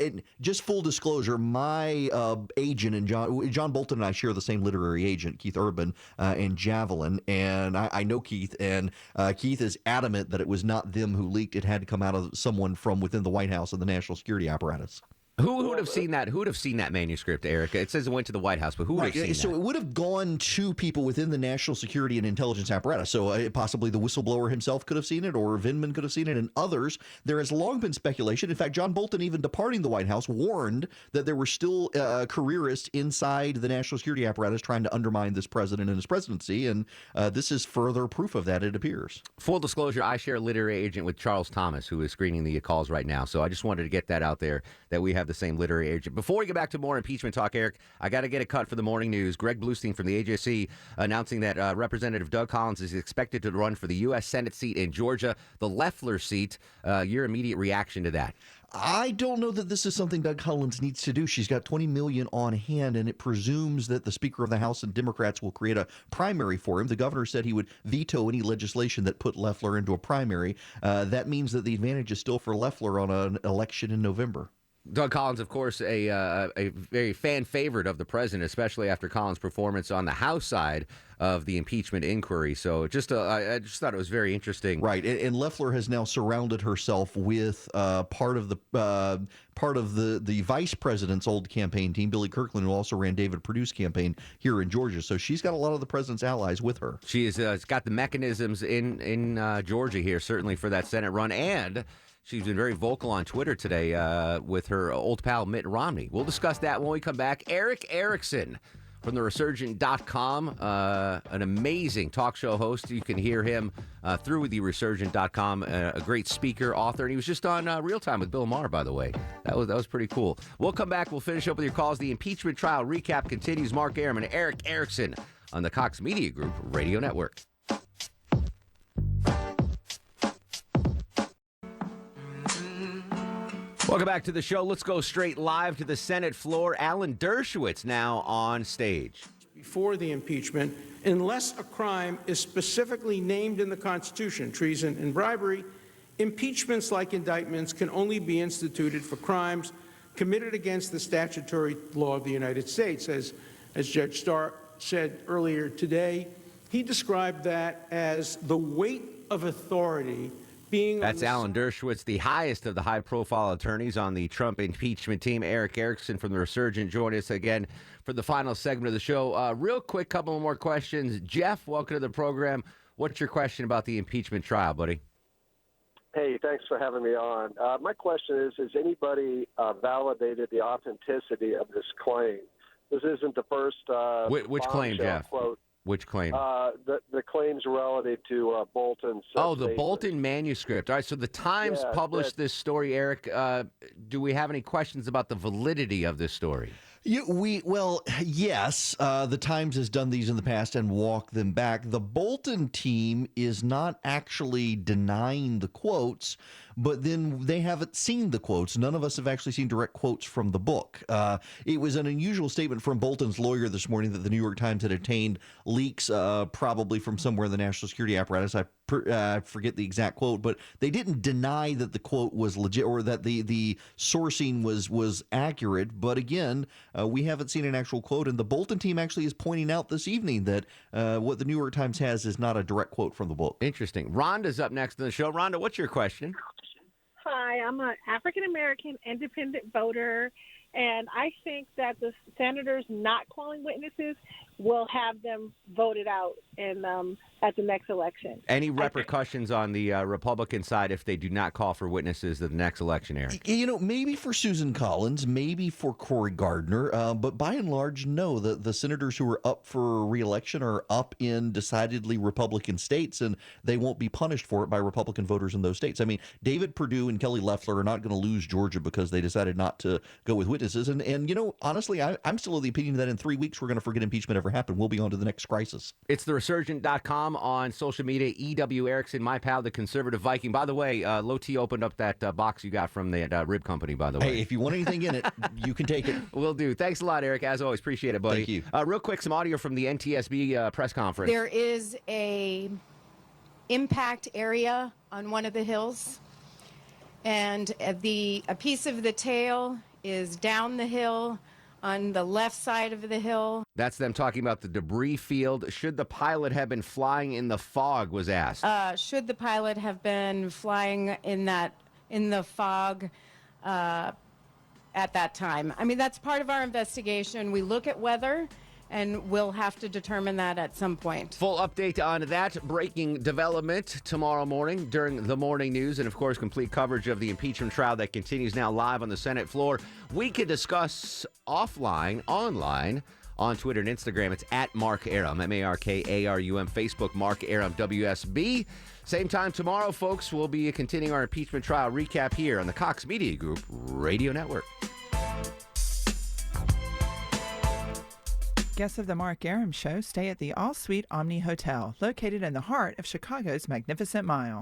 just full disclosure, my agent and John Bolton and I share the same literary agent, Keith Urban, and Javelin, and I know Keith, and Keith is adamant that it was not them who leaked. It had to come out of someone from within the White House and the national security apparatus. Who would have seen that? Who would have seen that manuscript, Eric? It says it went to the White House, but who would have seen so that? It would have gone to people within the national security and intelligence apparatus. So possibly the whistleblower himself could have seen it, or Vindman could have seen it, and others. There has long been speculation. In fact, John Bolton, even departing the White House, warned that there were still careerists inside the national security apparatus trying to undermine this president and his presidency, and this is further proof of that, it appears. Full disclosure, I share a literary agent with Charles Thomas, who is screening the calls right now. So I just wanted to get that out there, that we have the same literary agent. Before we get back to more impeachment talk, Eric, I got to get a cut for the morning news. Greg Bluestein from the AJC announcing that Representative Doug Collins is expected to run for the U.S. Senate seat in Georgia, the Loeffler seat. Your immediate reaction to that? I don't know that this is something Doug Collins needs to do. She's got $20 million on hand, and it presumes that the Speaker of the House and Democrats will create a primary for him. The governor said he would veto any legislation that put Loeffler into a primary. That means that the advantage is still for Loeffler on an election in November. Doug Collins, of course, a very fan favorite of the president, especially after Collins' performance on the House side of the impeachment inquiry. So I just thought it was very interesting. Right, and Loeffler has now surrounded herself with part of the vice president's old campaign team, Billy Kirkland, who also ran David Perdue's campaign here in Georgia. So she's got a lot of the president's allies with her. She has got the mechanisms in Georgia here, certainly for that Senate run, and she's been very vocal on Twitter today with her old pal Mitt Romney. We'll discuss that when we come back. Eric Erickson from the Resurgent.com, an amazing talk show host. You can hear him through the Resurgent.com, a great speaker, author, and he was just on Real Time with Bill Maher, by the way. That was pretty cool. We'll come back. We'll finish up with your calls. The impeachment trial recap continues. Mark Arum and Eric Erickson on the Cox Media Group Radio Network. Welcome back to the show. Let's go straight live to the Senate floor. Alan Dershowitz now on stage. Before the impeachment, unless a crime is specifically named in the Constitution, treason and bribery, impeachments like indictments can only be instituted for crimes committed against the statutory law of the United States. As Judge Starr said earlier today, he described that as the weight of authority being... That's Alan Dershowitz, the highest of the high-profile attorneys on the Trump impeachment team. Eric Erickson from The Resurgent joining us again for the final segment of the show. Real quick, couple more questions. Jeff, welcome to the program. What's your question about the impeachment trial, buddy? Hey, thanks for having me on. My question is, has anybody validated the authenticity of this claim? This isn't the first Which claim, Jeff? Quote. Which claim? The claims relative to Bolton's the statement. Bolton manuscript. All right, so the Times published this story, Eric. Do we have any questions about the validity of this story? Yes. The Times has done these in the past and walked them back. The Bolton team is not actually denying the quotes, but then they haven't seen the quotes. None of us have actually seen direct quotes from the book. It was an unusual statement from Bolton's lawyer this morning that the New York Times had obtained leaks, probably from somewhere in the national security apparatus. I forget the exact quote, but they didn't deny that the quote was legit or that the sourcing was accurate. But again, we haven't seen an actual quote, and the Bolton team actually is pointing out this evening that what the New York Times has is not a direct quote from the book. Interesting. Rhonda's up next in the show. Rhonda, what's your question? Hi, I'm an African-American independent voter, and I think that the senators not calling witnesses will have them voted out at the next election. Any repercussions on the Republican side if they do not call for witnesses at the next election, Eric? Maybe for Susan Collins, maybe for Cory Gardner, but by and large, no. The senators who are up for re-election are up in decidedly Republican states, and they won't be punished for it by Republican voters in those states. I mean, David Perdue and Kelly Loeffler are not going to lose Georgia because they decided not to go with witnesses. And honestly, I'm still of the opinion that in 3 weeks we're going to forget impeachment ever happened. We'll be on to the next crisis. It's theresurgent.com on social media. E.W. Erickson, my pal, the conservative Viking. By the way, Low T opened up that box you got from the rib company, by the way. Hey, if you want anything in it, you can take it. Will do. Thanks a lot, Eric. As always, appreciate it, buddy. Thank you. Real quick, some audio from the NTSB press conference. There is a impact area on one of the hills, and a piece of the tail is down the hill on the left side of the hill. That's them talking about the debris field. Should the pilot have been flying in the fog, was asked. Should the pilot have been flying in the fog at that time? I mean, that's part of our investigation. We look at weather, and we'll have to determine that at some point. Full update on that breaking development tomorrow morning during the morning news, and of course complete coverage of the impeachment trial that continues now live on the Senate floor. We could discuss online, online, on Twitter and Instagram. It's at Mark Arum, M-A-R-K-A-R-U-M, Facebook, Mark Arum, WSB. Same time tomorrow, folks, we'll be continuing our impeachment trial recap here on the Cox Media Group Radio Network. Guests of the Mark Arum Show stay at the All Suite Omni Hotel, located in the heart of Chicago's Magnificent Mile.